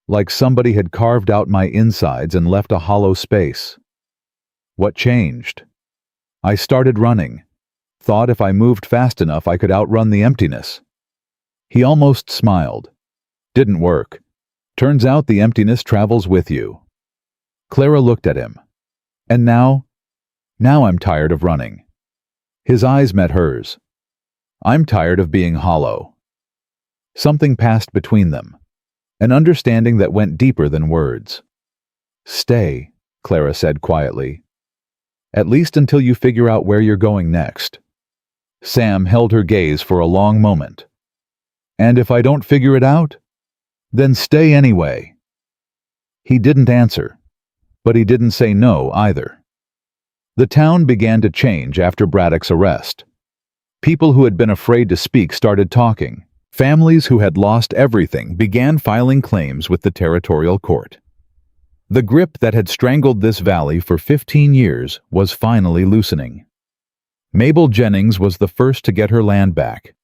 [SPEAKER 1] Like somebody had carved out my insides and left a hollow space." "What changed?" "I started running. Thought if I moved fast enough I could outrun the emptiness." He almost smiled. "Didn't work. Turns out the emptiness travels with you." Clara looked at him. "And now I'm tired of running." His eyes met hers. "I'm tired of being hollow." Something passed between them, an understanding that went deeper than words. "Stay," Clara said quietly. "At least until you figure out where you're going next." Sam held her gaze for a long moment. "And if I don't figure it out? Then stay anyway." He didn't answer, but he didn't say no either. The town began to change after Braddock's arrest. People who had been afraid to speak started talking. Families who had lost everything began filing claims with the territorial court. The grip that had strangled this valley for 15 years was finally loosening. Mabel Jennings was the first to get her land back.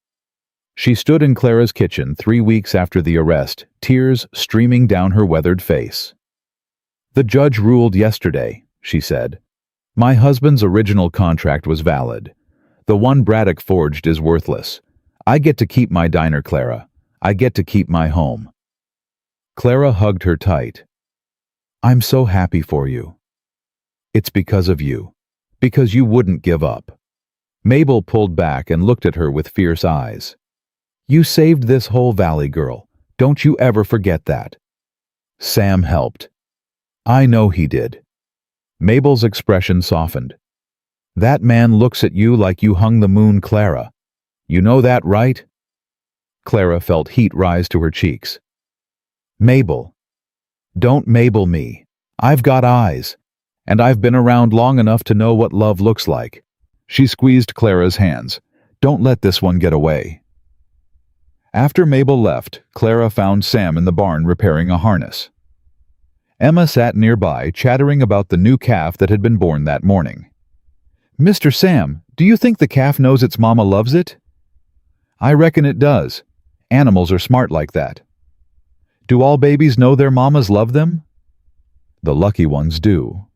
[SPEAKER 1] She stood in Clara's kitchen 3 weeks after the arrest, tears streaming down her weathered face. "The judge ruled yesterday," she said. "My husband's original contract was valid. The one Braddock forged is worthless. I get to keep my diner, Clara. I get to keep my home." Clara hugged her tight. "I'm so happy for you." "It's because of you. Because you wouldn't give up. Mabel pulled back and looked at her with fierce eyes. You saved this whole valley, girl. Don't you ever forget that. Sam helped. I know he did. Mabel's expression softened. That man looks at you like you hung the moon, Clara. You know that, right? Clara felt heat rise to her cheeks. Mabel. Don't Mabel me. I've got eyes, and I've been around long enough to know what love looks like. She squeezed Clara's hands. Don't let this one get away. After Mabel left, Clara found Sam in the barn repairing a harness. Emma sat nearby, chattering about the new calf that had been born that morning. Mr. Sam, do you think the calf knows its mama loves it? I reckon it does. Animals are smart like that. Do all babies know their mamas love them? The lucky ones do.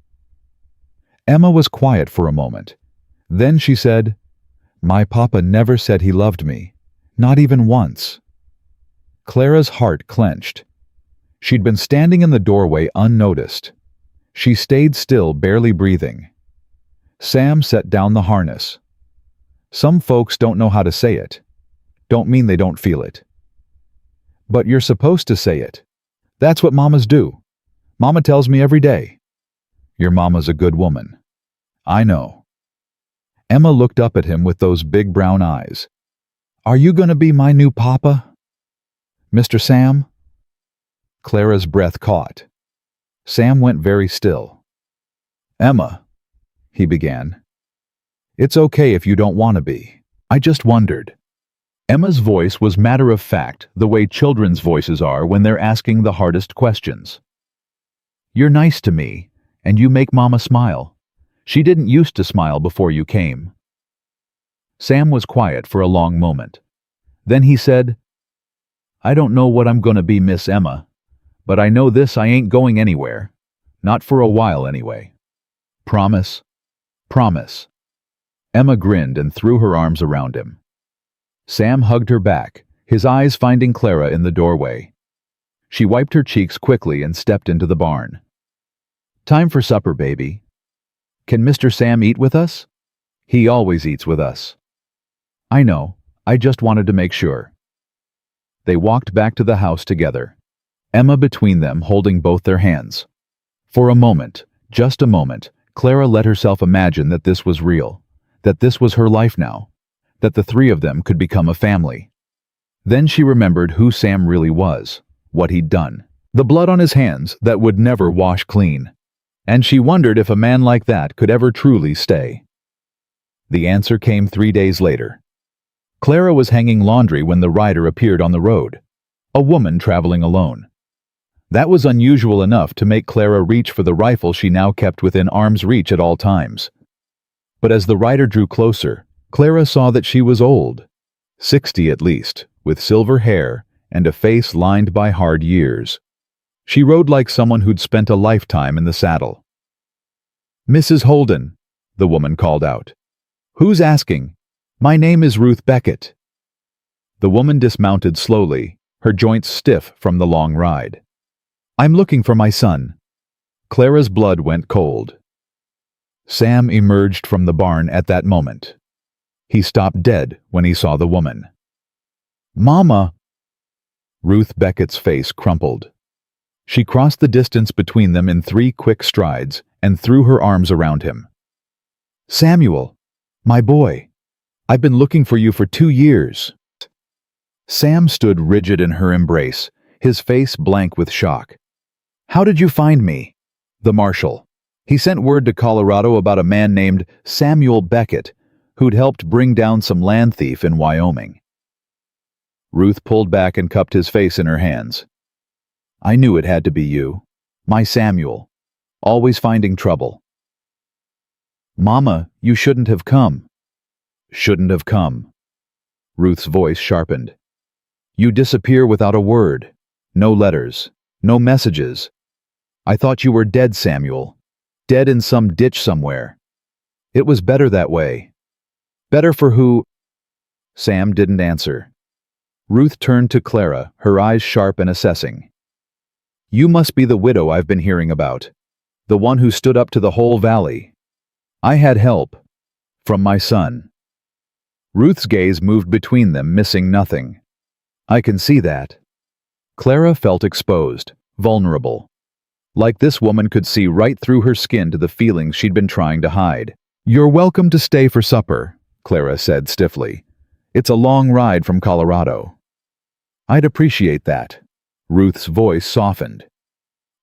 [SPEAKER 1] Emma was quiet for a moment. Then she said, My papa never said he loved me. Not even once. Clara's heart clenched. She'd been standing in the doorway unnoticed. She stayed still, barely breathing. Sam set down the harness. Some folks don't know how to say it. Don't mean they don't feel it. But you're supposed to say it. That's what mamas do. Mama tells me every day. Your mama's a good woman. I know. Emma looked up at him with those big brown eyes. Are you going to be my new papa? Mr. Sam? Clara's breath caught. Sam went very still. Emma, he began. It's okay if you don't want to be. I just wondered. Emma's voice was matter-of-fact, the way children's voices are when they're asking the hardest questions. You're nice to me, and you make Mama smile. She didn't used to smile before you came. Sam was quiet for a long moment. Then he said, I don't know what I'm gonna be, Miss Emma, but I know this: I ain't going anywhere. Not for a while, anyway. Promise? Promise. Emma grinned and threw her arms around him. Sam hugged her back, his eyes finding Clara in the doorway. She wiped her cheeks quickly and stepped into the barn. Time for supper, baby. Can Mr. Sam eat with us? He always eats with us. I know, I just wanted to make sure. They walked back to the house together, Emma between them holding both their hands. For a moment, just a moment, Clara let herself imagine that this was real, that this was her life now, that the three of them could become a family. Then she remembered who Sam really was, what he'd done, the blood on his hands that would never wash clean. And she wondered if a man like that could ever truly stay. The answer came 3 days later. Clara was hanging laundry when the rider appeared on the road, a woman traveling alone. That was unusual enough to make Clara reach for the rifle she now kept within arm's reach at all times. But as the rider drew closer, Clara saw that she was old, 60 at least, with silver hair and a face lined by hard years. She rode like someone who'd spent a lifetime in the saddle. Mrs. Holden, the woman called out. Who's asking? My name is Ruth Beckett. The woman dismounted slowly, her joints stiff from the long ride. I'm looking for my son. Clara's blood went cold. Sam emerged from the barn at that moment. He stopped dead when he saw the woman. Mama! Ruth Beckett's face crumpled. She crossed the distance between them in 3 quick strides and threw her arms around him. Samuel, my boy, I've been looking for you for 2 years. Sam stood rigid in her embrace, his face blank with shock. How did you find me? The marshal. He sent word to Colorado about a man named Samuel Beckett, who'd helped bring down some land thief in Wyoming. Ruth pulled back and cupped his face in her hands. I knew it had to be you. My Samuel. Always finding trouble. Mama, you shouldn't have come. Shouldn't have come. Ruth's voice sharpened. You disappear without a word. No letters. No messages. I thought you were dead, Samuel. Dead in some ditch somewhere. It was better that way. Better for who? Sam didn't answer. Ruth turned to Clara, her eyes sharp and assessing. You must be the widow I've been hearing about. The one who stood up to the whole valley. I had help. From my son. Ruth's gaze moved between them, missing nothing. I can see that. Clara felt exposed, vulnerable. Like this woman could see right through her skin to the feelings she'd been trying to hide. You're welcome to stay for supper, Clara said stiffly. It's a long ride from Colorado. I'd appreciate that. Ruth's voice softened.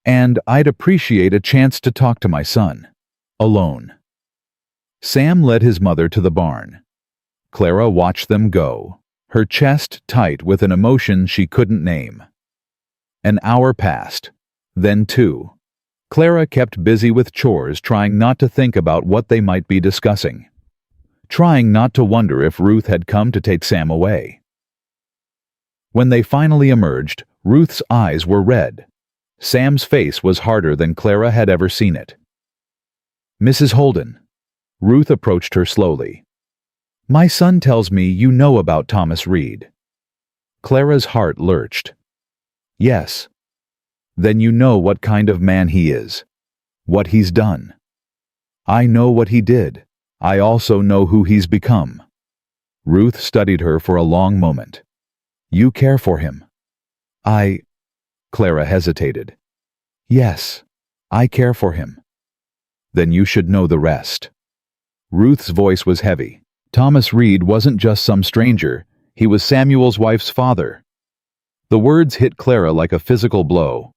[SPEAKER 1] And I'd appreciate a chance to talk to my son. Alone. Sam led his mother to the barn. Clara watched them go, her chest tight with an emotion she couldn't name. An hour passed, then two. Clara kept busy with chores, trying not to think about what they might be discussing. Trying not to wonder if Ruth had come to take Sam away. When they finally emerged, Ruth's eyes were red. Sam's face was harder than Clara had ever seen it. Mrs. Holden. Ruth approached her slowly. My son tells me you know about Thomas Reed. Clara's heart lurched. Yes. Then you know what kind of man he is. What he's done. I know what he did. I also know who he's become. Ruth studied her for a long moment. You care for him. Clara hesitated. Yes, I care for him. Then you should know the rest. Ruth's voice was heavy. Thomas Reed wasn't just some stranger. He was Samuel's wife's father. The words hit Clara like a physical blow.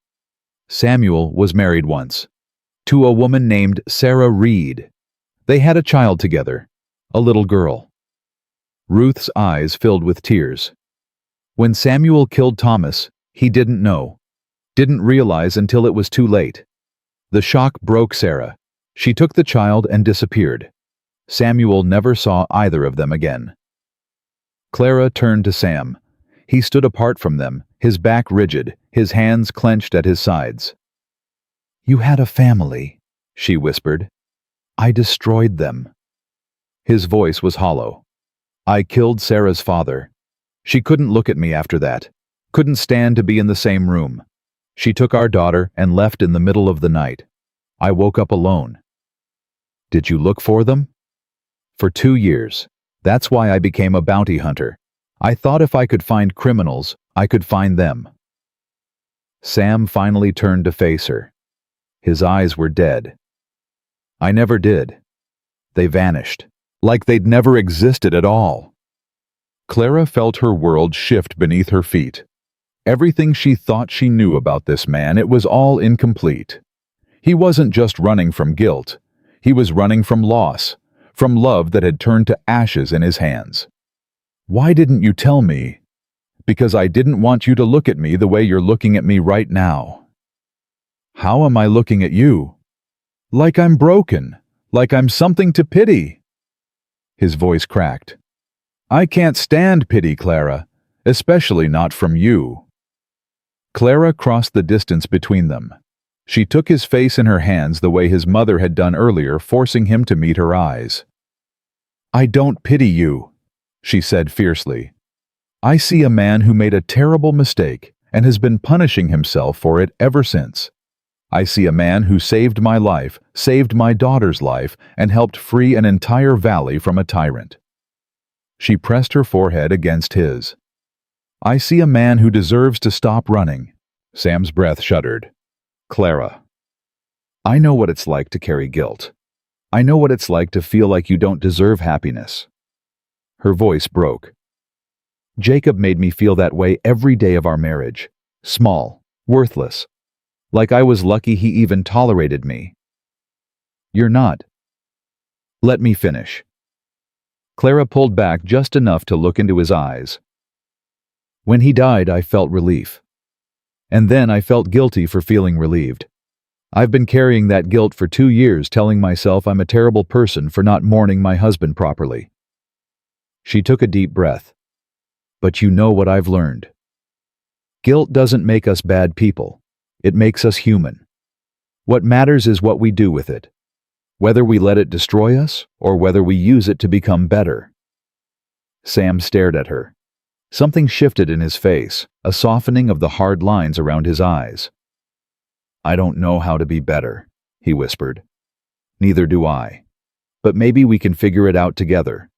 [SPEAKER 1] Samuel was married once. To a woman named Sarah Reed. They had a child together. A little girl. Ruth's eyes filled with tears. When Samuel killed Thomas, he didn't know. Didn't realize until it was too late. The shock broke Sarah. She took the child and disappeared. Samuel never saw either of them again. Clara turned to Sam. He stood apart from them, his back rigid, his hands clenched at his sides. You had a family, she whispered. I destroyed them. His voice was hollow. I killed Sarah's father. She couldn't look at me after that. Couldn't stand to be in the same room. She took our daughter and left in the middle of the night. I woke up alone. Did you look for them? For 2 years. That's why I became a bounty hunter. I thought if I could find criminals, I could find them. Sam finally turned to face her. His eyes were dead. I never did. They vanished, like they'd never existed at all. Clara felt her world shift beneath her feet. Everything she thought she knew about this man, it was all incomplete. He wasn't just running from guilt. He was running from loss, from love that had turned to ashes in his hands. Why didn't you tell me? Because I didn't want you to look at me the way you're looking at me right now. How am I looking at you? Like I'm broken, like I'm something to pity. His voice cracked. I can't stand pity, Clara, especially not from you. Clara crossed the distance between them. She took his face in her hands the way his mother had done earlier, forcing him to meet her eyes. I don't pity you, she said fiercely. I see a man who made a terrible mistake and has been punishing himself for it ever since. I see a man who saved my life, saved my daughter's life, and helped free an entire valley from a tyrant. She pressed her forehead against his. I see a man who deserves to stop running. Sam's breath shuddered. Clara. I know what it's like to carry guilt. I know what it's like to feel like you don't deserve happiness. Her voice broke. Jacob made me feel that way every day of our marriage. Small, worthless. Like I was lucky he even tolerated me. You're not. Let me finish. Clara pulled back just enough to look into his eyes. When he died, I felt relief. And then I felt guilty for feeling relieved. I've been carrying that guilt for 2 years, telling myself I'm a terrible person for not mourning my husband properly. She took a deep breath. But you know what I've learned. Guilt doesn't make us bad people. It makes us human. What matters is what we do with it. Whether we let it destroy us or whether we use it to become better. Sam stared at her. Something shifted in his face, a softening of the hard lines around his eyes. I don't know how to be better, he whispered. Neither do I. but maybe we can figure it out together."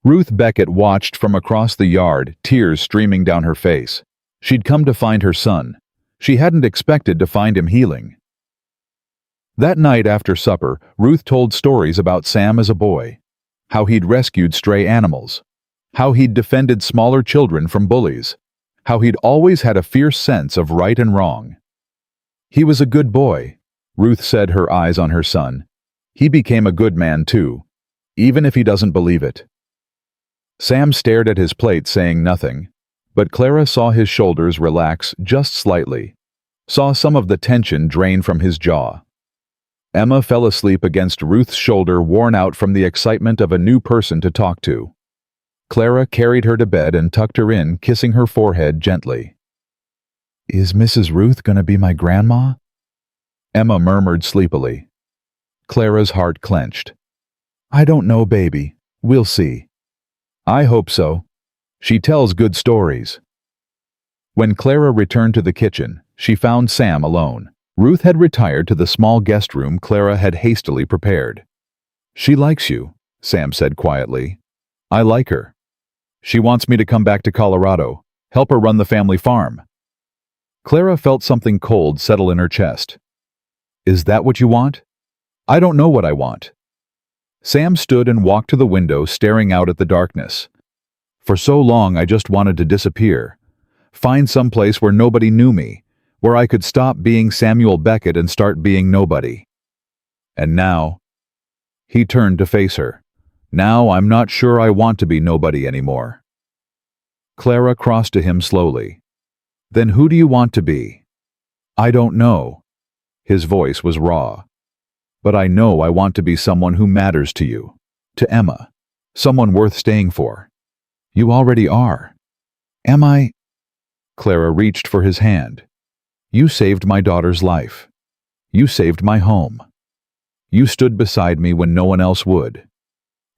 [SPEAKER 1] Ruth Beckett watched from across the yard, tears streaming down her face. She'd come to find her son. She hadn't expected to find him healing. That night after supper, Ruth told stories about Sam as a boy, how he'd rescued stray animals, how he'd defended smaller children from bullies, how he'd always had a fierce sense of right and wrong. "He was a good boy," Ruth said, her eyes on her son. "He became a good man too, even if he doesn't believe it." Sam stared at his plate, saying nothing, but Clara saw his shoulders relax just slightly, saw some of the tension drain from his jaw. Emma fell asleep against Ruth's shoulder, worn out from the excitement of a new person to talk to. Clara carried her to bed and tucked her in, kissing her forehead gently. "Is Mrs. Ruth going to be my grandma?" Emma murmured sleepily. Clara's heart clenched. "I don't know, baby. We'll see." "I hope so. She tells good stories." When Clara returned to the kitchen, she found Sam alone. Ruth had retired to the small guest room Clara had hastily prepared. "She likes you," Sam said quietly. "I like her. She wants me to come back to Colorado, help her run the family farm." Clara felt something cold settle in her chest. "Is that what you want?" "I don't know what I want." Sam stood and walked to the window, staring out at the darkness. "For so long I just wanted to disappear. Find some place where nobody knew me, where I could stop being Samuel Beckett and start being nobody. And now—" He turned to face her. "Now I'm not sure I want to be nobody anymore." Clara crossed to him slowly. "Then who do you want to be?" "I don't know." His voice was raw. "But I know I want to be someone who matters to you, to Emma, someone worth staying for. You already are." "Am I?" Clara reached for his hand. "You saved my daughter's life. You saved my home. You stood beside me when no one else would."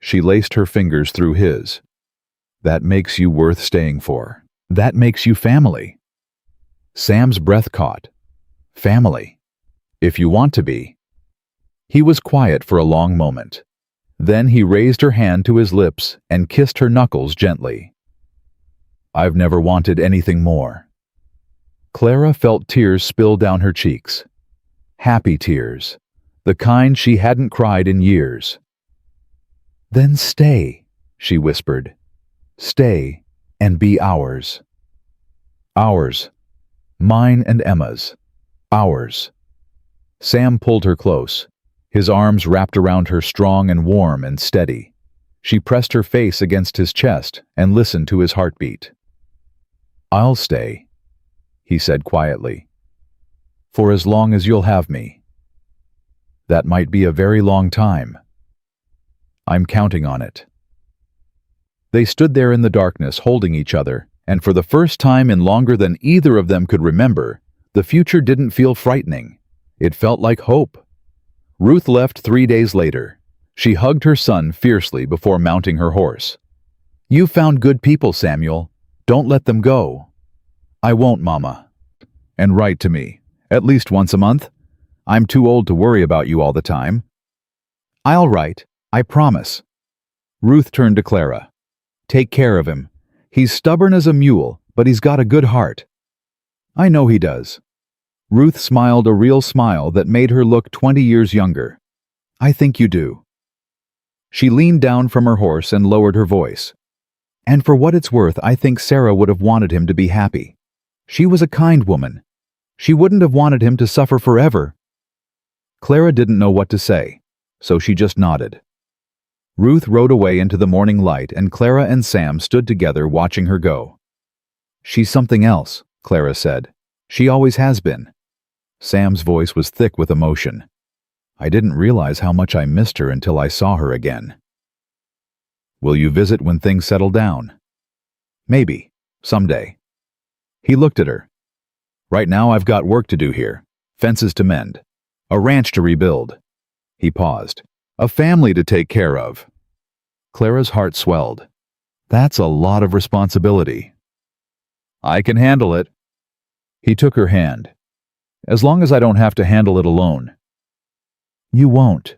[SPEAKER 1] She laced her fingers through his. "That makes you worth staying for. That makes you family." Sam's breath caught. "Family. If you want to be." He was quiet for a long moment. Then he raised her hand to his lips and kissed her knuckles gently. "I've never wanted anything more." Clara felt tears spill down her cheeks. Happy tears, the kind she hadn't cried in years. "Then stay," she whispered. "Stay and be ours." Ours. Mine and Emma's. Ours. Sam pulled her close, his arms wrapped around her, strong and warm and steady. She pressed her face against his chest and listened to his heartbeat. "I'll stay," he said quietly, "for as long as you'll have me. That might be a very long time. I'm counting on it." They stood there in the darkness, holding each other, and for the first time in longer than either of them could remember, the future didn't feel frightening. It felt like hope. Ruth left 3 days later. She hugged her son fiercely before mounting her horse. "You found good people, Samuel. Don't let them go." "I won't, Mama. And write to me, at least once a month. I'm too old to worry about you all the time." "I'll write, I promise." Ruth turned to Clara. "Take care of him. He's stubborn as a mule, but he's got a good heart." "I know he does." Ruth smiled, a real smile that made her look 20 years younger. "I think you do." She leaned down from her horse and lowered her voice. "And for what it's worth, I think Sarah would have wanted him to be happy. She was a kind woman. She wouldn't have wanted him to suffer forever." Clara didn't know what to say, so she just nodded. Ruth rode away into the morning light, and Clara and Sam stood together watching her go. "She's something else," Clara said. "She always has been." Sam's voice was thick with emotion. "I didn't realize how much I missed her until I saw her again." "Will you visit when things settle down?" "Maybe. Someday." He looked at her. "Right now I've got work to do here. Fences to mend. A ranch to rebuild." He paused. "A family to take care of." Clara's heart swelled. "That's a lot of responsibility." "I can handle it." He took her hand. "As long as I don't have to handle it alone." "You won't."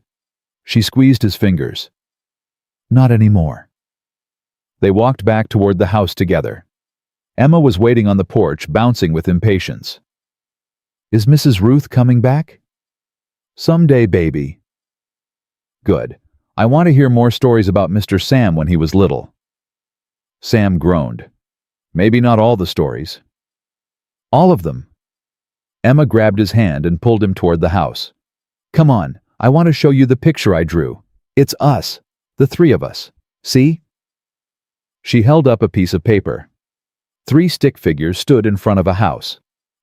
[SPEAKER 1] She squeezed his fingers. Not anymore. They walked back toward the house together. Emma was waiting on the porch, bouncing with impatience. Is Mrs. Ruth coming back? Someday, baby. Good. I want to hear more stories about Mr. Sam when he was little. Sam groaned. Maybe not all the stories. All of them. Emma grabbed his hand and pulled him toward the house. Come on, I want to show you the picture I drew. It's us, the three of us. See? She held up a piece of paper. 3 stick figures stood in front of a house.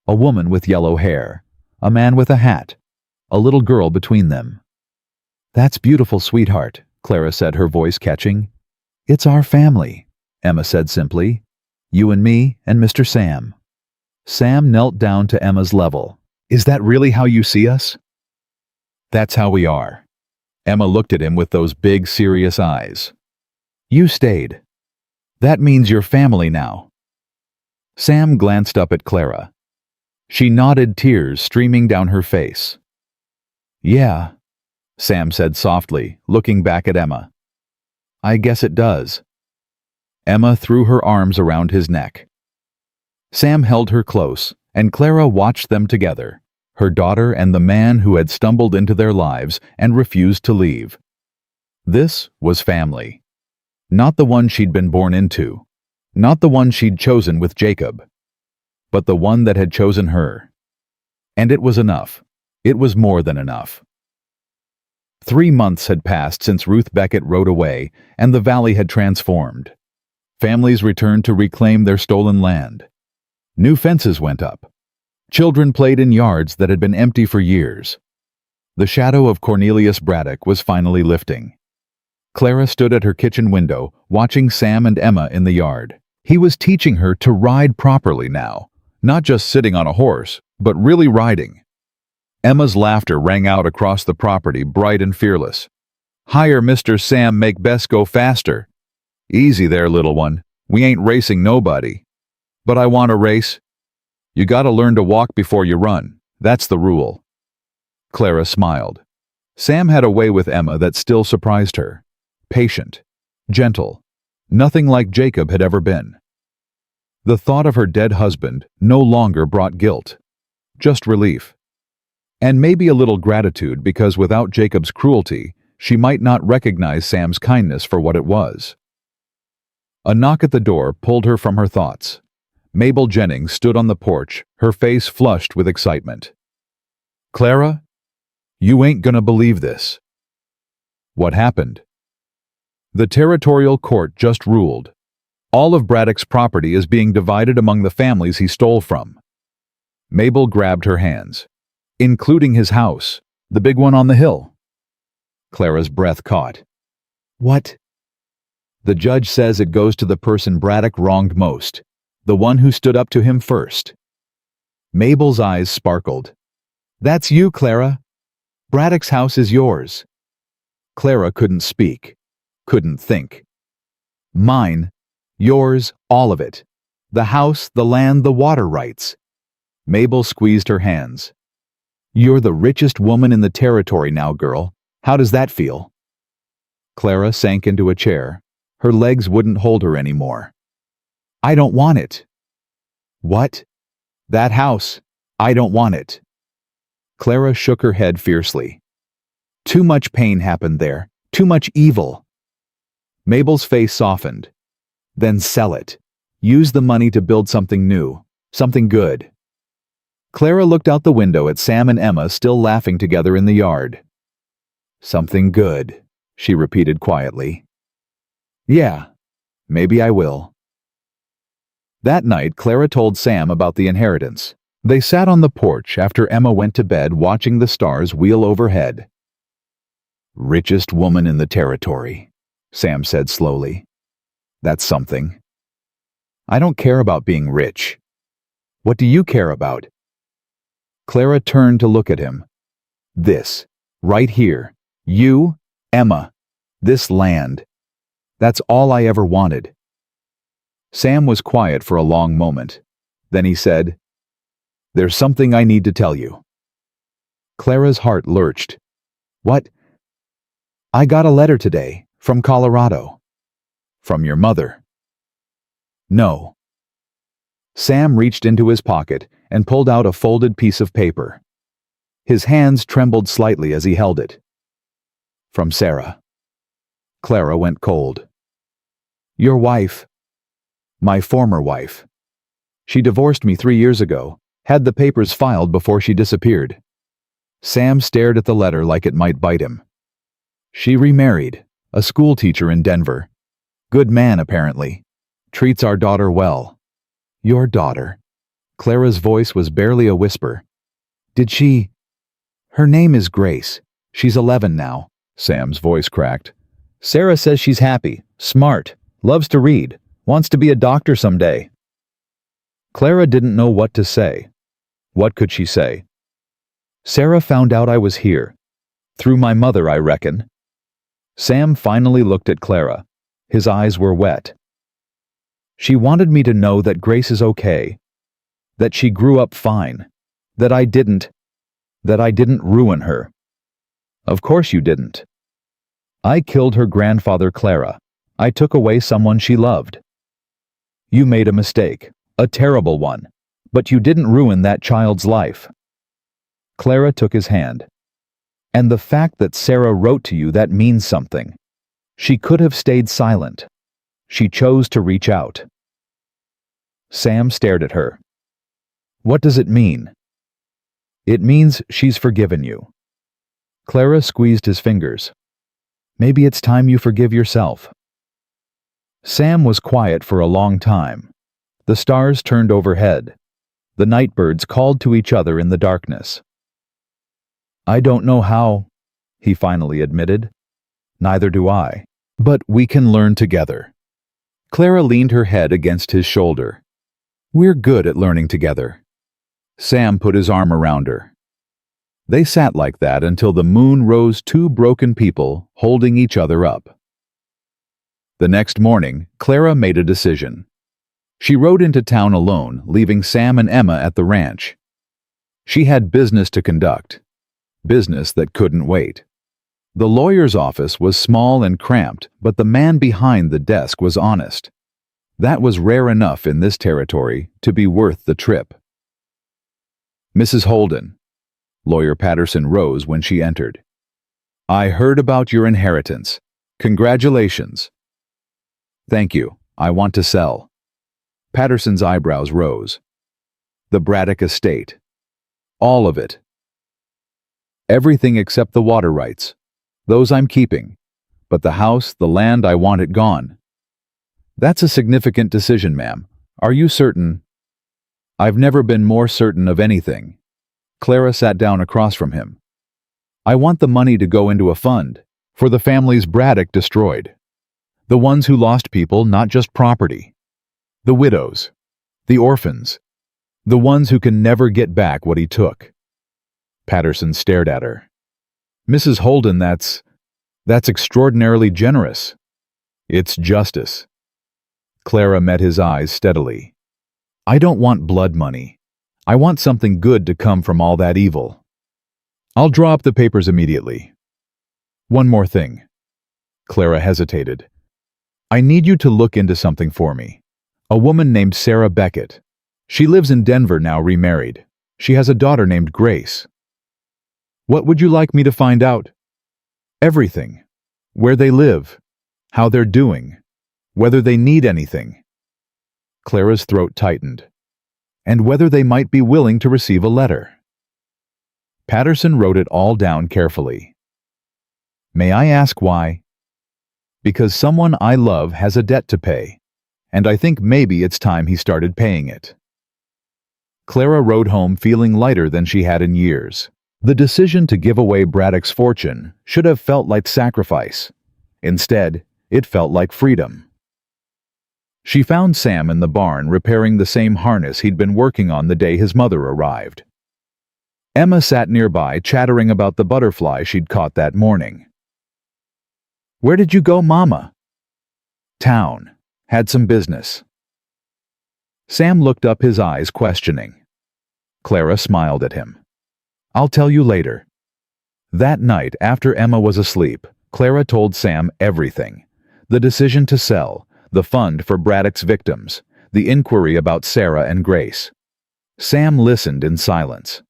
[SPEAKER 1] A woman with yellow hair, a man with a hat, a little girl between them. That's beautiful, sweetheart, Clara said, her voice catching. It's our family, Emma said simply. You and me and Mr. Sam. Sam knelt down to Emma's level. Is that really how you see us? That's how we are. Emma looked at him with those big, serious eyes. You stayed. That means you're family now. Sam glanced up at Clara. She nodded, tears streaming down her face. Yeah, Sam said softly, looking back at Emma. I guess it does. Emma threw her arms around his neck. Sam held her close, and Clara watched them together, her daughter and the man who had stumbled into their lives and refused to leave. This was family. Not the one she'd been born into, not the one she'd chosen with Jacob, but the one that had chosen her. And it was enough. It was more than enough. 3 months had passed since Ruth Beckett rode away, and the valley had transformed. Families returned to reclaim their stolen land. New fences went up. Children played in yards that had been empty for years. The shadow of Cornelius Braddock was finally lifting. Clara stood at her kitchen window, watching Sam and Emma in the yard. He was teaching her to ride properly now, not just sitting on a horse, but really riding. Emma's laughter rang out across the property, bright and fearless. Higher, Mr. Sam, make Bess go faster. Easy there, little one. We ain't racing nobody. But I want to race. You gotta learn to walk before you run. That's the rule. Clara smiled. Sam had a way with Emma that still surprised her. Patient, gentle, nothing like Jacob had ever been. The thought of her dead husband no longer brought guilt, just relief. And maybe a little gratitude, because without Jacob's cruelty, she might not recognize Sam's kindness for what it was. A knock at the door pulled her from her thoughts. Mabel Jennings stood on the porch, her face flushed with excitement. Clara, you ain't gonna believe this. What happened? The territorial court just ruled. All of Braddock's property is being divided among the families he stole from. Mabel grabbed her hands. Including his house, the big one on the hill. Clara's breath caught. What? The judge says it goes to the person Braddock wronged most, the one who stood up to him first. Mabel's eyes sparkled. That's you, Clara. Braddock's house is yours. Clara couldn't speak, couldn't think. Mine, yours, all of it. The house, the land, the water rights. Mabel squeezed her hands. You're the richest woman in the territory now, girl. How does that feel? Clara sank into a chair. Her legs wouldn't hold her anymore. I don't want it. What? That house. I don't want it. Clara shook her head fiercely. Too much pain happened there. Too much evil. Mabel's face softened. Then sell it. Use the money to build something new. Something good. Clara looked out the window at Sam and Emma still laughing together in the yard. Something good, she repeated quietly. Yeah, maybe I will. That night, Clara told Sam about the inheritance. They sat on the porch after Emma went to bed, watching the stars wheel overhead. Richest woman in the territory, Sam said slowly. That's something. I don't care about being rich. What do you care about? Clara turned to look at him. This, right here, you, Emma, this land. That's all I ever wanted. Sam was quiet for a long moment. Then he said, There's something I need to tell you. Clara's heart lurched. What? I got a letter today, from Colorado. From your mother. No. Sam reached into his pocket and pulled out a folded piece of paper. His hands trembled slightly as he held it. From Sarah. Clara went cold. Your wife. My former wife. She divorced me 3 years ago, had the papers filed before she disappeared. Sam stared at the letter like it might bite him. She remarried, a school teacher in Denver. Good man, apparently. Treats our daughter well. Your daughter. Clara's voice was barely a whisper. Did she... Her name is Grace. She's 11 now. Sam's voice cracked. Sarah says she's happy, smart, loves to read, wants to be a doctor someday. Clara didn't know what to say. What could she say? Sarah found out I was here. Through my mother, I reckon. Sam finally looked at Clara. His eyes were wet. She wanted me to know that Grace is okay. That she grew up fine. That I didn't ruin her. Of course you didn't. I killed her grandfather, Clara. I took away someone she loved. You made a mistake, a terrible one, but you didn't ruin that child's life. Clara took his hand. And the fact that Sarah wrote to you, that means something. She could have stayed silent. She chose to reach out. Sam stared at her. What does it mean? It means she's forgiven you. Clara squeezed his fingers. Maybe it's time you forgive yourself. Sam was quiet for a long time. The stars turned overhead. The night birds called to each other in the darkness. I don't know how, he finally admitted. Neither do I. But we can learn together. Clara leaned her head against his shoulder. We're good at learning together. Sam put his arm around her. They sat like that until the moon rose, two broken people holding each other up. The next morning, Clara made a decision. She rode into town alone, leaving Sam and Emma at the ranch. She had business to conduct. Business that couldn't wait. The lawyer's office was small and cramped, but the man behind the desk was honest. That was rare enough in this territory to be worth the trip. Mrs. Holden. Lawyer Patterson rose when she entered. I heard about your inheritance. Congratulations. Thank you. I want to sell. Patterson's eyebrows rose. The Braddock estate. All of it. Everything except the water rights. Those I'm keeping. But the house, the land, I want it gone. That's a significant decision, ma'am. Are you certain? I've never been more certain of anything. Clara sat down across from him. I want the money to go into a fund for the families Braddock destroyed. The ones who lost people, not just property. The widows. The orphans. The ones who can never get back what he took. Patterson stared at her. Mrs. Holden, that's extraordinarily generous. It's justice. Clara met his eyes steadily. I don't want blood money. I want something good to come from all that evil. I'll draw up the papers immediately. One more thing. Clara hesitated. I need you to look into something for me. A woman named Sarah Beckett. She lives in Denver now, remarried. She has a daughter named Grace. What would you like me to find out? Everything. Where they live. How they're doing. Whether they need anything. Clara's throat tightened. And whether they might be willing to receive a letter. Patterson wrote it all down carefully. May I ask why? Because someone I love has a debt to pay, and I think maybe it's time he started paying it. Clara rode home feeling lighter than she had in years. The decision to give away Braddock's fortune should have felt like sacrifice. Instead, it felt like freedom. She found Sam in the barn repairing the same harness he'd been working on the day his mother arrived. Emma sat nearby chattering about the butterfly she'd caught that morning. Where did you go, Mama? Town. Had some business. Sam looked up, his eyes questioning. Clara smiled at him. I'll tell you later. That night, after Emma was asleep, Clara told Sam everything. The decision to sell, the fund for Braddock's victims, the inquiry about Sarah and Grace. Sam listened in silence.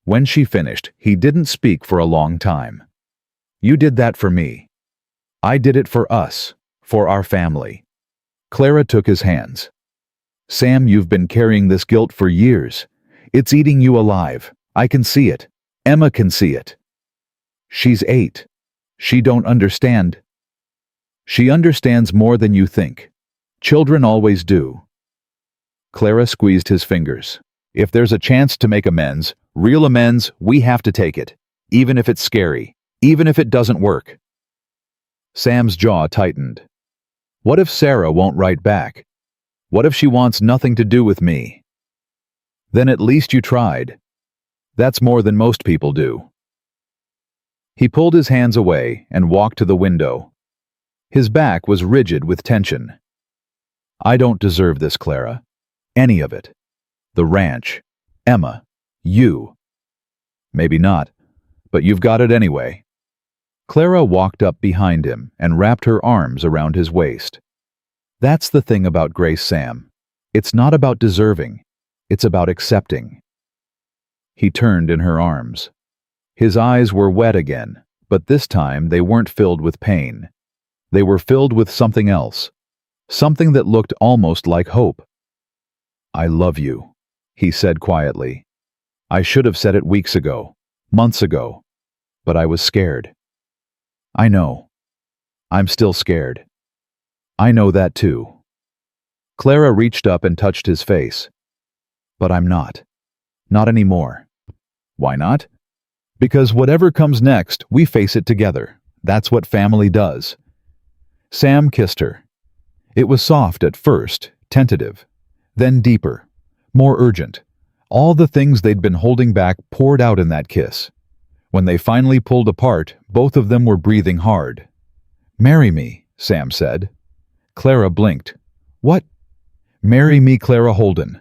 [SPEAKER 1] When she finished, he didn't speak for a long time. "You did that for me. I did it for us, for our family." Clara took his hands. "Sam, you've been carrying this guilt for years. It's eating you alive. I can see it. Emma can see it. She's 8. She don't understand." "She understands more than you think. Children always do." Clara squeezed his fingers. "If there's a chance to make amends, real amends, we have to take it. Even if it's scary. Even if it doesn't work." Sam's jaw tightened. "What if Sarah won't write back? What if she wants nothing to do with me?" "Then at least you tried. That's more than most people do." He pulled his hands away and walked to the window. His back was rigid with tension. "I don't deserve this, Clara. Any of it. The ranch. Emma. You. Maybe not, but you've got it anyway." Clara walked up behind him and wrapped her arms around his waist. "That's the thing about Grace, Sam. It's not about deserving. It's about accepting." He turned in her arms. His eyes were wet again, but this time they weren't filled with pain. They were filled with something else, something that looked almost like hope. "I love you," he said quietly. "I should have said it weeks ago, months ago, but I was scared." "I know. I'm still scared. I know that too." Clara reached up and touched his face. "But I'm not. Not anymore." "Why not?" "Because whatever comes next, we face it together. That's what family does." Sam kissed her. It was soft at first, tentative, then deeper, more urgent. All the things they'd been holding back poured out in that kiss. When they finally pulled apart, both of them were breathing hard. "Marry me," Sam said. Clara blinked. "What?" "Marry me, Clara Holden.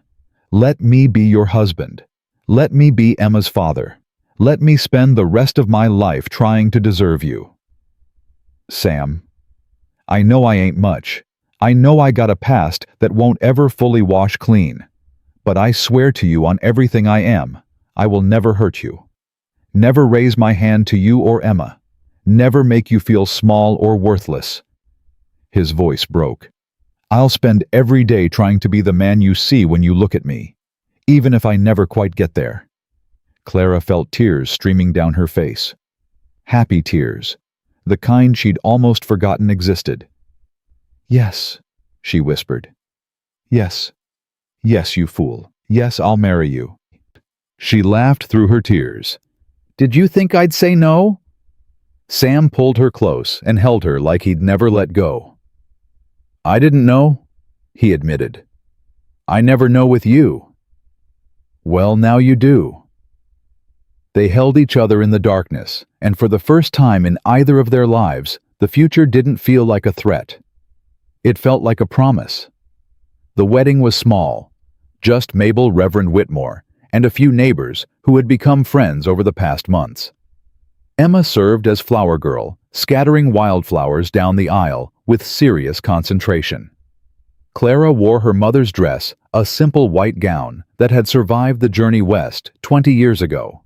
[SPEAKER 1] Let me be your husband. Let me be Emma's father. Let me spend the rest of my life trying to deserve you." "Sam, I know I ain't much. I know I got a past that won't ever fully wash clean. But I swear to you on everything I am, I will never hurt you. Never raise my hand to you or Emma. Never make you feel small or worthless." His voice broke. "I'll spend every day trying to be the man you see when you look at me, even if I never quite get there." Clara felt tears streaming down her face. Happy tears, the kind she'd almost forgotten existed. "Yes," she whispered. "Yes. Yes, you fool. Yes, I'll marry you." She laughed through her tears. "Did you think I'd say no?" Sam pulled her close and held her like he'd never let go. "I didn't know," he admitted. "I never know with you." "Well, now you do." They held each other in the darkness, and for the first time in either of their lives, the future didn't feel like a threat. It felt like a promise. The wedding was small, just Mabel Reverend Whitmore and a few neighbors who had become friends over the past months. Emma served as flower girl, scattering wildflowers down the aisle with serious concentration. Clara wore her mother's dress, a simple white gown that had survived the journey west 20 years ago.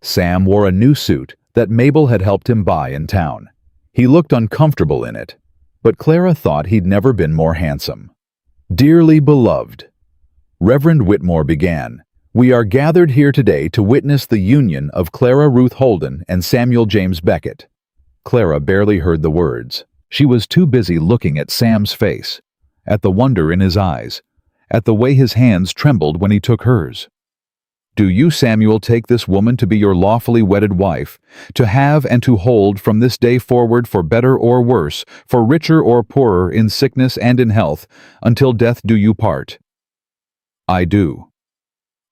[SPEAKER 1] Sam wore a new suit that Mabel had helped him buy in town. He looked uncomfortable in it, but Clara thought he'd never been more handsome. "Dearly beloved," Reverend Whitmore began, "we are gathered here today to witness the union of Clara Ruth Holden and Samuel James Beckett." Clara barely heard the words. She was too busy looking at Sam's face, at the wonder in his eyes, at the way his hands trembled when he took hers. "Do you, Samuel, take this woman to be your lawfully wedded wife, to have and to hold from this day forward for better or worse, for richer or poorer, in sickness and in health, until death do you part?" "I do."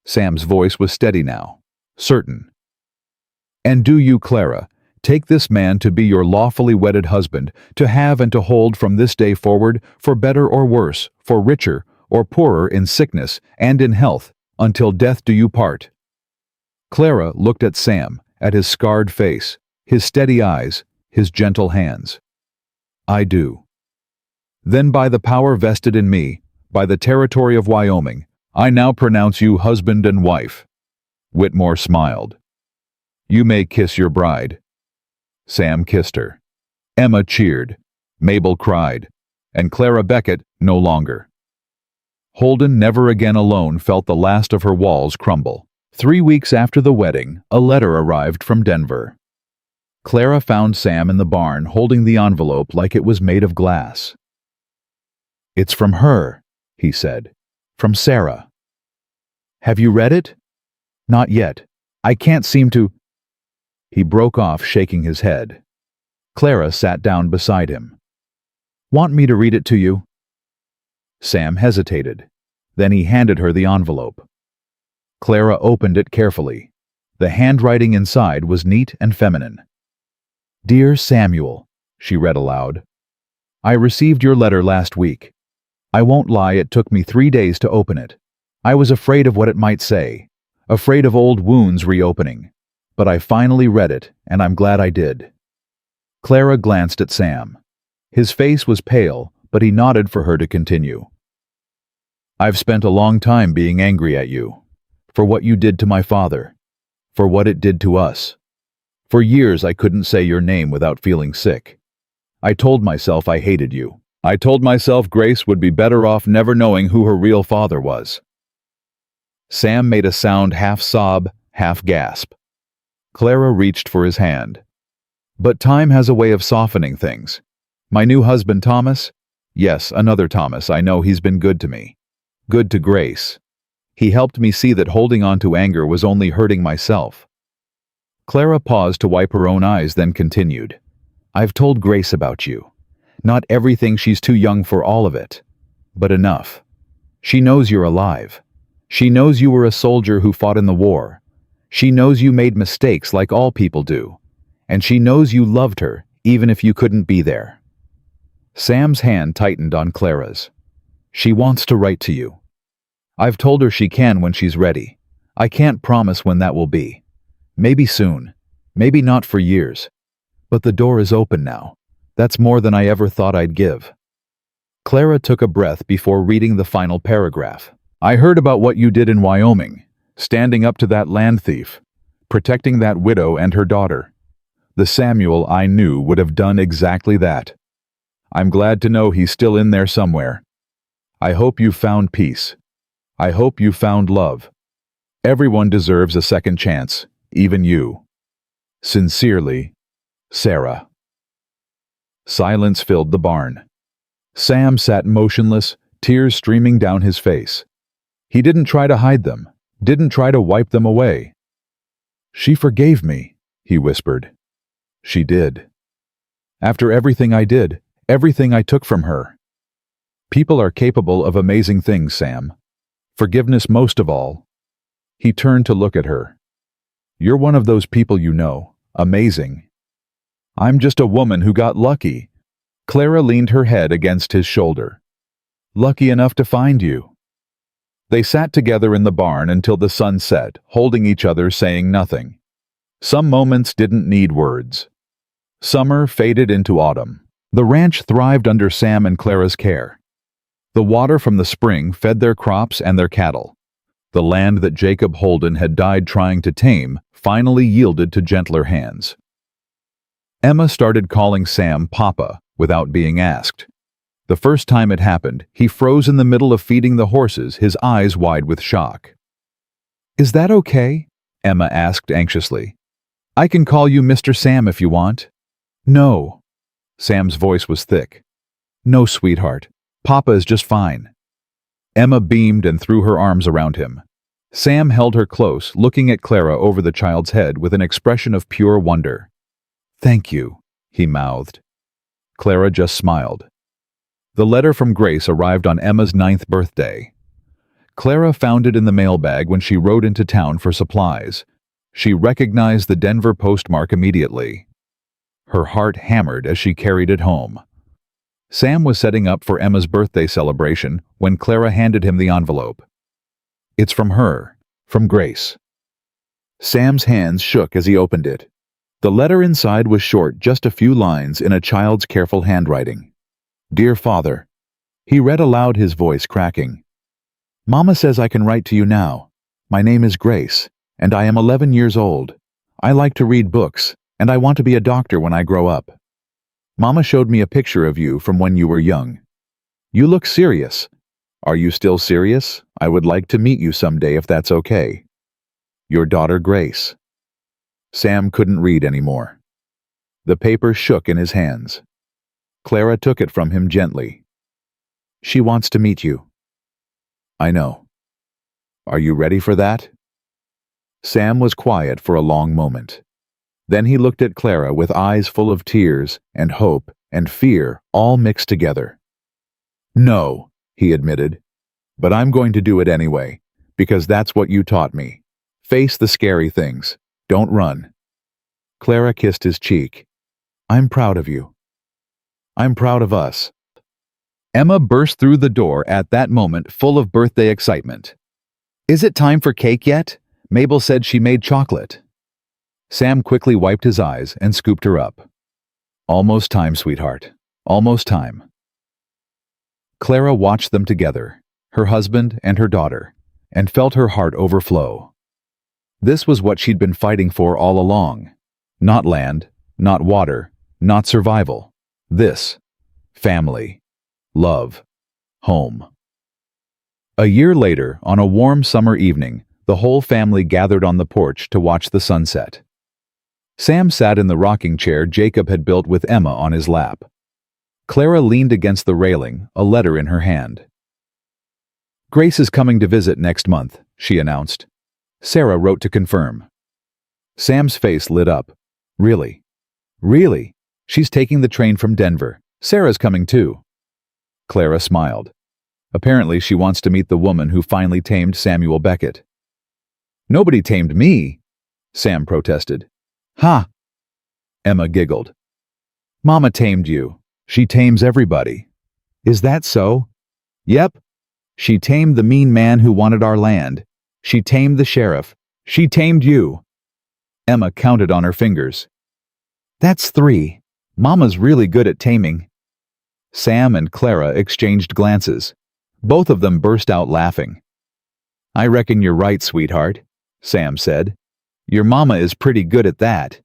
[SPEAKER 1] Sam's voice was steady now, certain. "And do you, Clara, take this man to be your lawfully wedded husband, to have and to hold from this day forward, for better or worse, for richer or poorer, in sickness and in health, until death do you part?" Clara looked at Sam, at his scarred face, his steady eyes, his gentle hands. I do. Then by the power vested in me, by the territory of Wyoming, I now pronounce you husband and wife. Whitmore smiled. You may kiss your bride. Sam kissed her. Emma cheered. Mabel cried. And Clara Beckett no longer. Holden, never again alone, felt the last of her walls crumble. 3 weeks after the wedding, a letter arrived from Denver. Clara found Sam in the barn holding the envelope like it was made of glass. It's from her, he said. From Sarah. Have you read it? Not yet. I can't seem to... He broke off, shaking his head. Clara sat down beside him. Want me to read it to you? Sam hesitated. Then he handed her the envelope. Clara opened it carefully. The handwriting inside was neat and feminine. Dear Samuel, she read aloud. I received your letter last week. I won't lie, it took me 3 days to open it. I was afraid of what it might say, afraid of old wounds reopening. But I finally read it, and I'm glad I did. Clara glanced at Sam. His face was pale, but he nodded for her to continue. I've spent a long time being angry at you, for what you did to my father, for what it did to us. For years I couldn't say your name without feeling sick. I told myself I hated you. I told myself Grace would be better off never knowing who her real father was. Sam made a sound, half sob, half gasp. Clara reached for his hand. But time has a way of softening things. My new husband Thomas? Yes, another Thomas. I know he's been good to me. Good to Grace. He helped me see that holding on to anger was only hurting myself. Clara paused to wipe her own eyes, then continued. I've told Grace about you. Not everything, she's too young for all of it. But enough. She knows you're alive. She knows you were a soldier who fought in the war. She knows you made mistakes like all people do. And she knows you loved her, even if you couldn't be there. Sam's hand tightened on Clara's. She wants to write to you. I've told her she can when she's ready. I can't promise when that will be. Maybe soon. Maybe not for years. But the door is open now. That's more than I ever thought I'd give. Clara took a breath before reading the final paragraph. I heard about what you did in Wyoming, standing up to that land thief, protecting that widow and her daughter. The Samuel I knew would have done exactly that. I'm glad to know he's still in there somewhere. I hope you found peace. I hope you found love. Everyone deserves a second chance, even you. Sincerely, Sarah. Silence filled the barn. Sam sat motionless, tears streaming down his face. He didn't try to hide them, didn't try to wipe them away. She forgave me, he whispered. She did. After everything I did, everything I took from her. People are capable of amazing things, Sam. Forgiveness most of all. He turned to look at her. You're one of those people, you know, amazing. I'm just a woman who got lucky. Clara leaned her head against his shoulder. Lucky enough to find you. They sat together in the barn until the sun set, holding each other, saying nothing. Some moments didn't need words. Summer faded into autumn. The ranch thrived under Sam and Clara's care. The water from the spring fed their crops and their cattle. The land that Jacob Holden had died trying to tame finally yielded to gentler hands. Emma started calling Sam Papa without being asked. The first time it happened, he froze in the middle of feeding the horses, his eyes wide with shock. Is that okay? Emma asked anxiously. I can call you Mr. Sam if you want. No. Sam's voice was thick. No, sweetheart. Papa is just fine. Emma beamed and threw her arms around him. Sam held her close, looking at Clara over the child's head with an expression of pure wonder. Thank you, he mouthed. Clara just smiled. The letter from Grace arrived on Emma's 9th birthday. Clara found it in the mailbag when she rode into town for supplies. She recognized the Denver postmark immediately. Her heart hammered as she carried it home. Sam was setting up for Emma's birthday celebration when Clara handed him the envelope. It's from her, from Grace. Sam's hands shook as he opened it. The letter inside was short, just a few lines in a child's careful handwriting. Dear Father. He read aloud, his voice cracking. Mama says I can write to you now. My name is Grace, and I am 11 years old. I like to read books, and I want to be a doctor when I grow up. Mama showed me a picture of you from when you were young. You look serious. Are you still serious? I would like to meet you someday if that's okay. Your daughter Grace. Sam couldn't read anymore. The paper shook in his hands. Clara took it from him gently. She wants to meet you. I know. Are you ready for that? Sam was quiet for a long moment. Then he looked at Clara with eyes full of tears and hope and fear all mixed together. No, he admitted, but I'm going to do it anyway, because that's what you taught me. Face the scary things. Don't run. Clara kissed his cheek. I'm proud of you. I'm proud of us. Emma burst through the door at that moment, full of birthday excitement. Is it time for cake yet? Mabel said she made chocolate. Sam quickly wiped his eyes and scooped her up. Almost time, sweetheart. Almost time. Clara watched them together, her husband and her daughter, and felt her heart overflow. This was what she'd been fighting for all along. Not land, not water, not survival. This. Family. Love. Home. A year later, on a warm summer evening, the whole family gathered on the porch to watch the sunset. Sam sat in the rocking chair Jacob had built with Emma on his lap. Clara leaned against the railing, a letter in her hand. Grace is coming to visit next month, she announced. Sarah wrote to confirm. Sam's face lit up. Really? Really? She's taking the train from Denver. Sarah's coming too. Clara smiled. Apparently she wants to meet the woman who finally tamed Samuel Beckett. Nobody tamed me, Sam protested. Ha! Emma giggled. Mama tamed you. She tames everybody. Is that so? Yep. She tamed the mean man who wanted our land. She tamed the sheriff. She tamed you. Emma counted on her fingers. That's 3. Mama's really good at taming. Sam and Clara exchanged glances. Both of them burst out laughing. I reckon you're right, sweetheart, Sam said. Your mama is pretty good at that.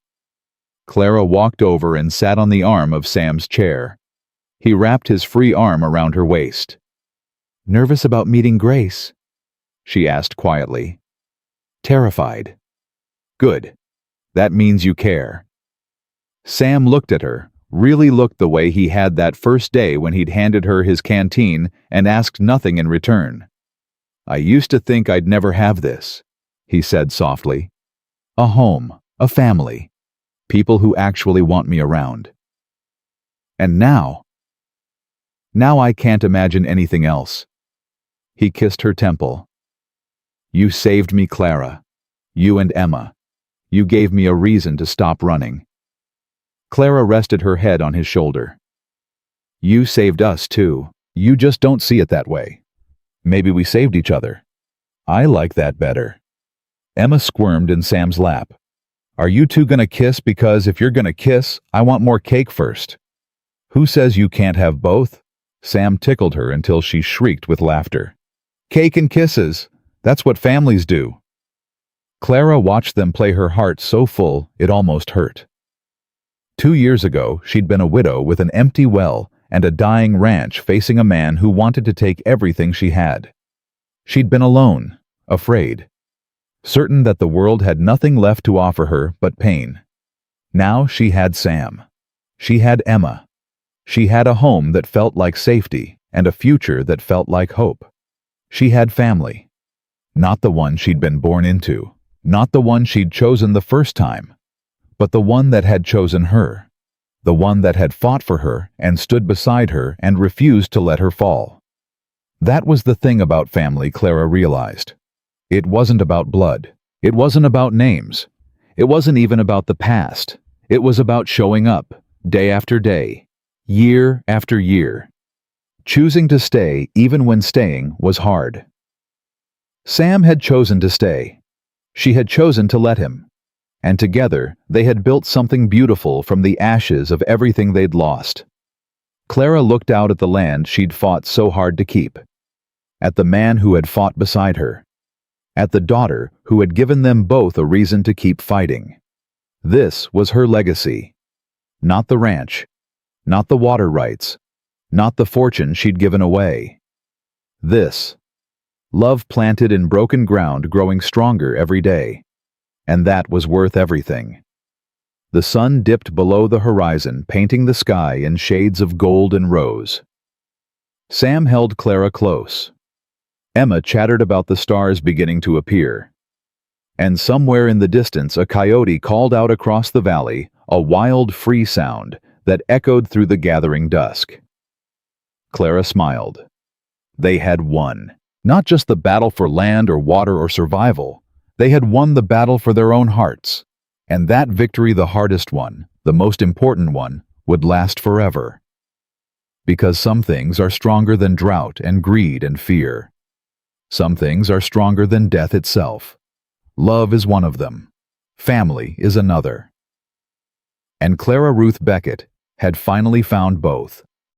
[SPEAKER 1] Clara walked over and sat on the arm of Sam's chair. He wrapped his free arm around her waist. Nervous about meeting Grace? She asked quietly. Terrified. Good. That means you care. Sam looked at her, really looked the way he had that first day when he'd handed her his canteen and asked nothing in return. I used to think I'd never have this, he said softly. A home, a family, people who actually want me around. And now I can't imagine anything else. He kissed her temple. You saved me, Clara. You and Emma. You gave me a reason to stop running. Clara rested her head on his shoulder. You saved us too. You just don't see it that way. Maybe we saved each other. I like that better. Emma squirmed in Sam's lap. Are you two gonna kiss? Because if you're gonna kiss, I want more cake first. Who says you can't have both? Sam tickled her until she shrieked with laughter. Cake and kisses. That's what families do. Clara watched them play, her heart so full it almost hurt. 2 years ago, she'd been a widow with an empty well and a dying ranch, facing a man who wanted to take everything she had. She'd been alone, afraid, certain that the world had nothing left to offer her but pain. Now she had Sam. She had Emma. She had a home that felt like safety and a future that felt like hope. She had family. Not the one she'd been born into, not the one she'd chosen the first time, but the one that had chosen her, the one that had fought for her and stood beside her and refused to let her fall. That was the thing about family, Clara realized. It wasn't about blood. It wasn't about names. It wasn't even about the past. It was about showing up, day after day, year after year, choosing to stay even when staying was hard. Sam had chosen to stay. She had chosen to let him. and together they had built something beautiful from the ashes of everything they'd lost. Clara looked out at the land she'd fought so hard to keep, at the man who had fought beside her, at the daughter who had given them both a reason to keep fighting. This was her legacy. Not the ranch, not the water rights, not the fortune she'd given away. This. Love planted in broken ground, growing stronger every day. And that was worth everything. The sun dipped below the horizon, painting the sky in shades of gold and rose. Sam held Clara close. Emma chattered about the stars beginning to appear. And somewhere in the distance a coyote called out across the valley, a wild, free sound that echoed through the gathering dusk. Clara smiled. They had won. Not just the battle for land or water or survival. They had won the battle for their own hearts. And that victory, the hardest one, the most important one, would last forever. Because some things are stronger than drought and greed and fear. Some things are stronger than death itself. Love is one of them. Family is another. And Clara Ruth Beckett had finally found both.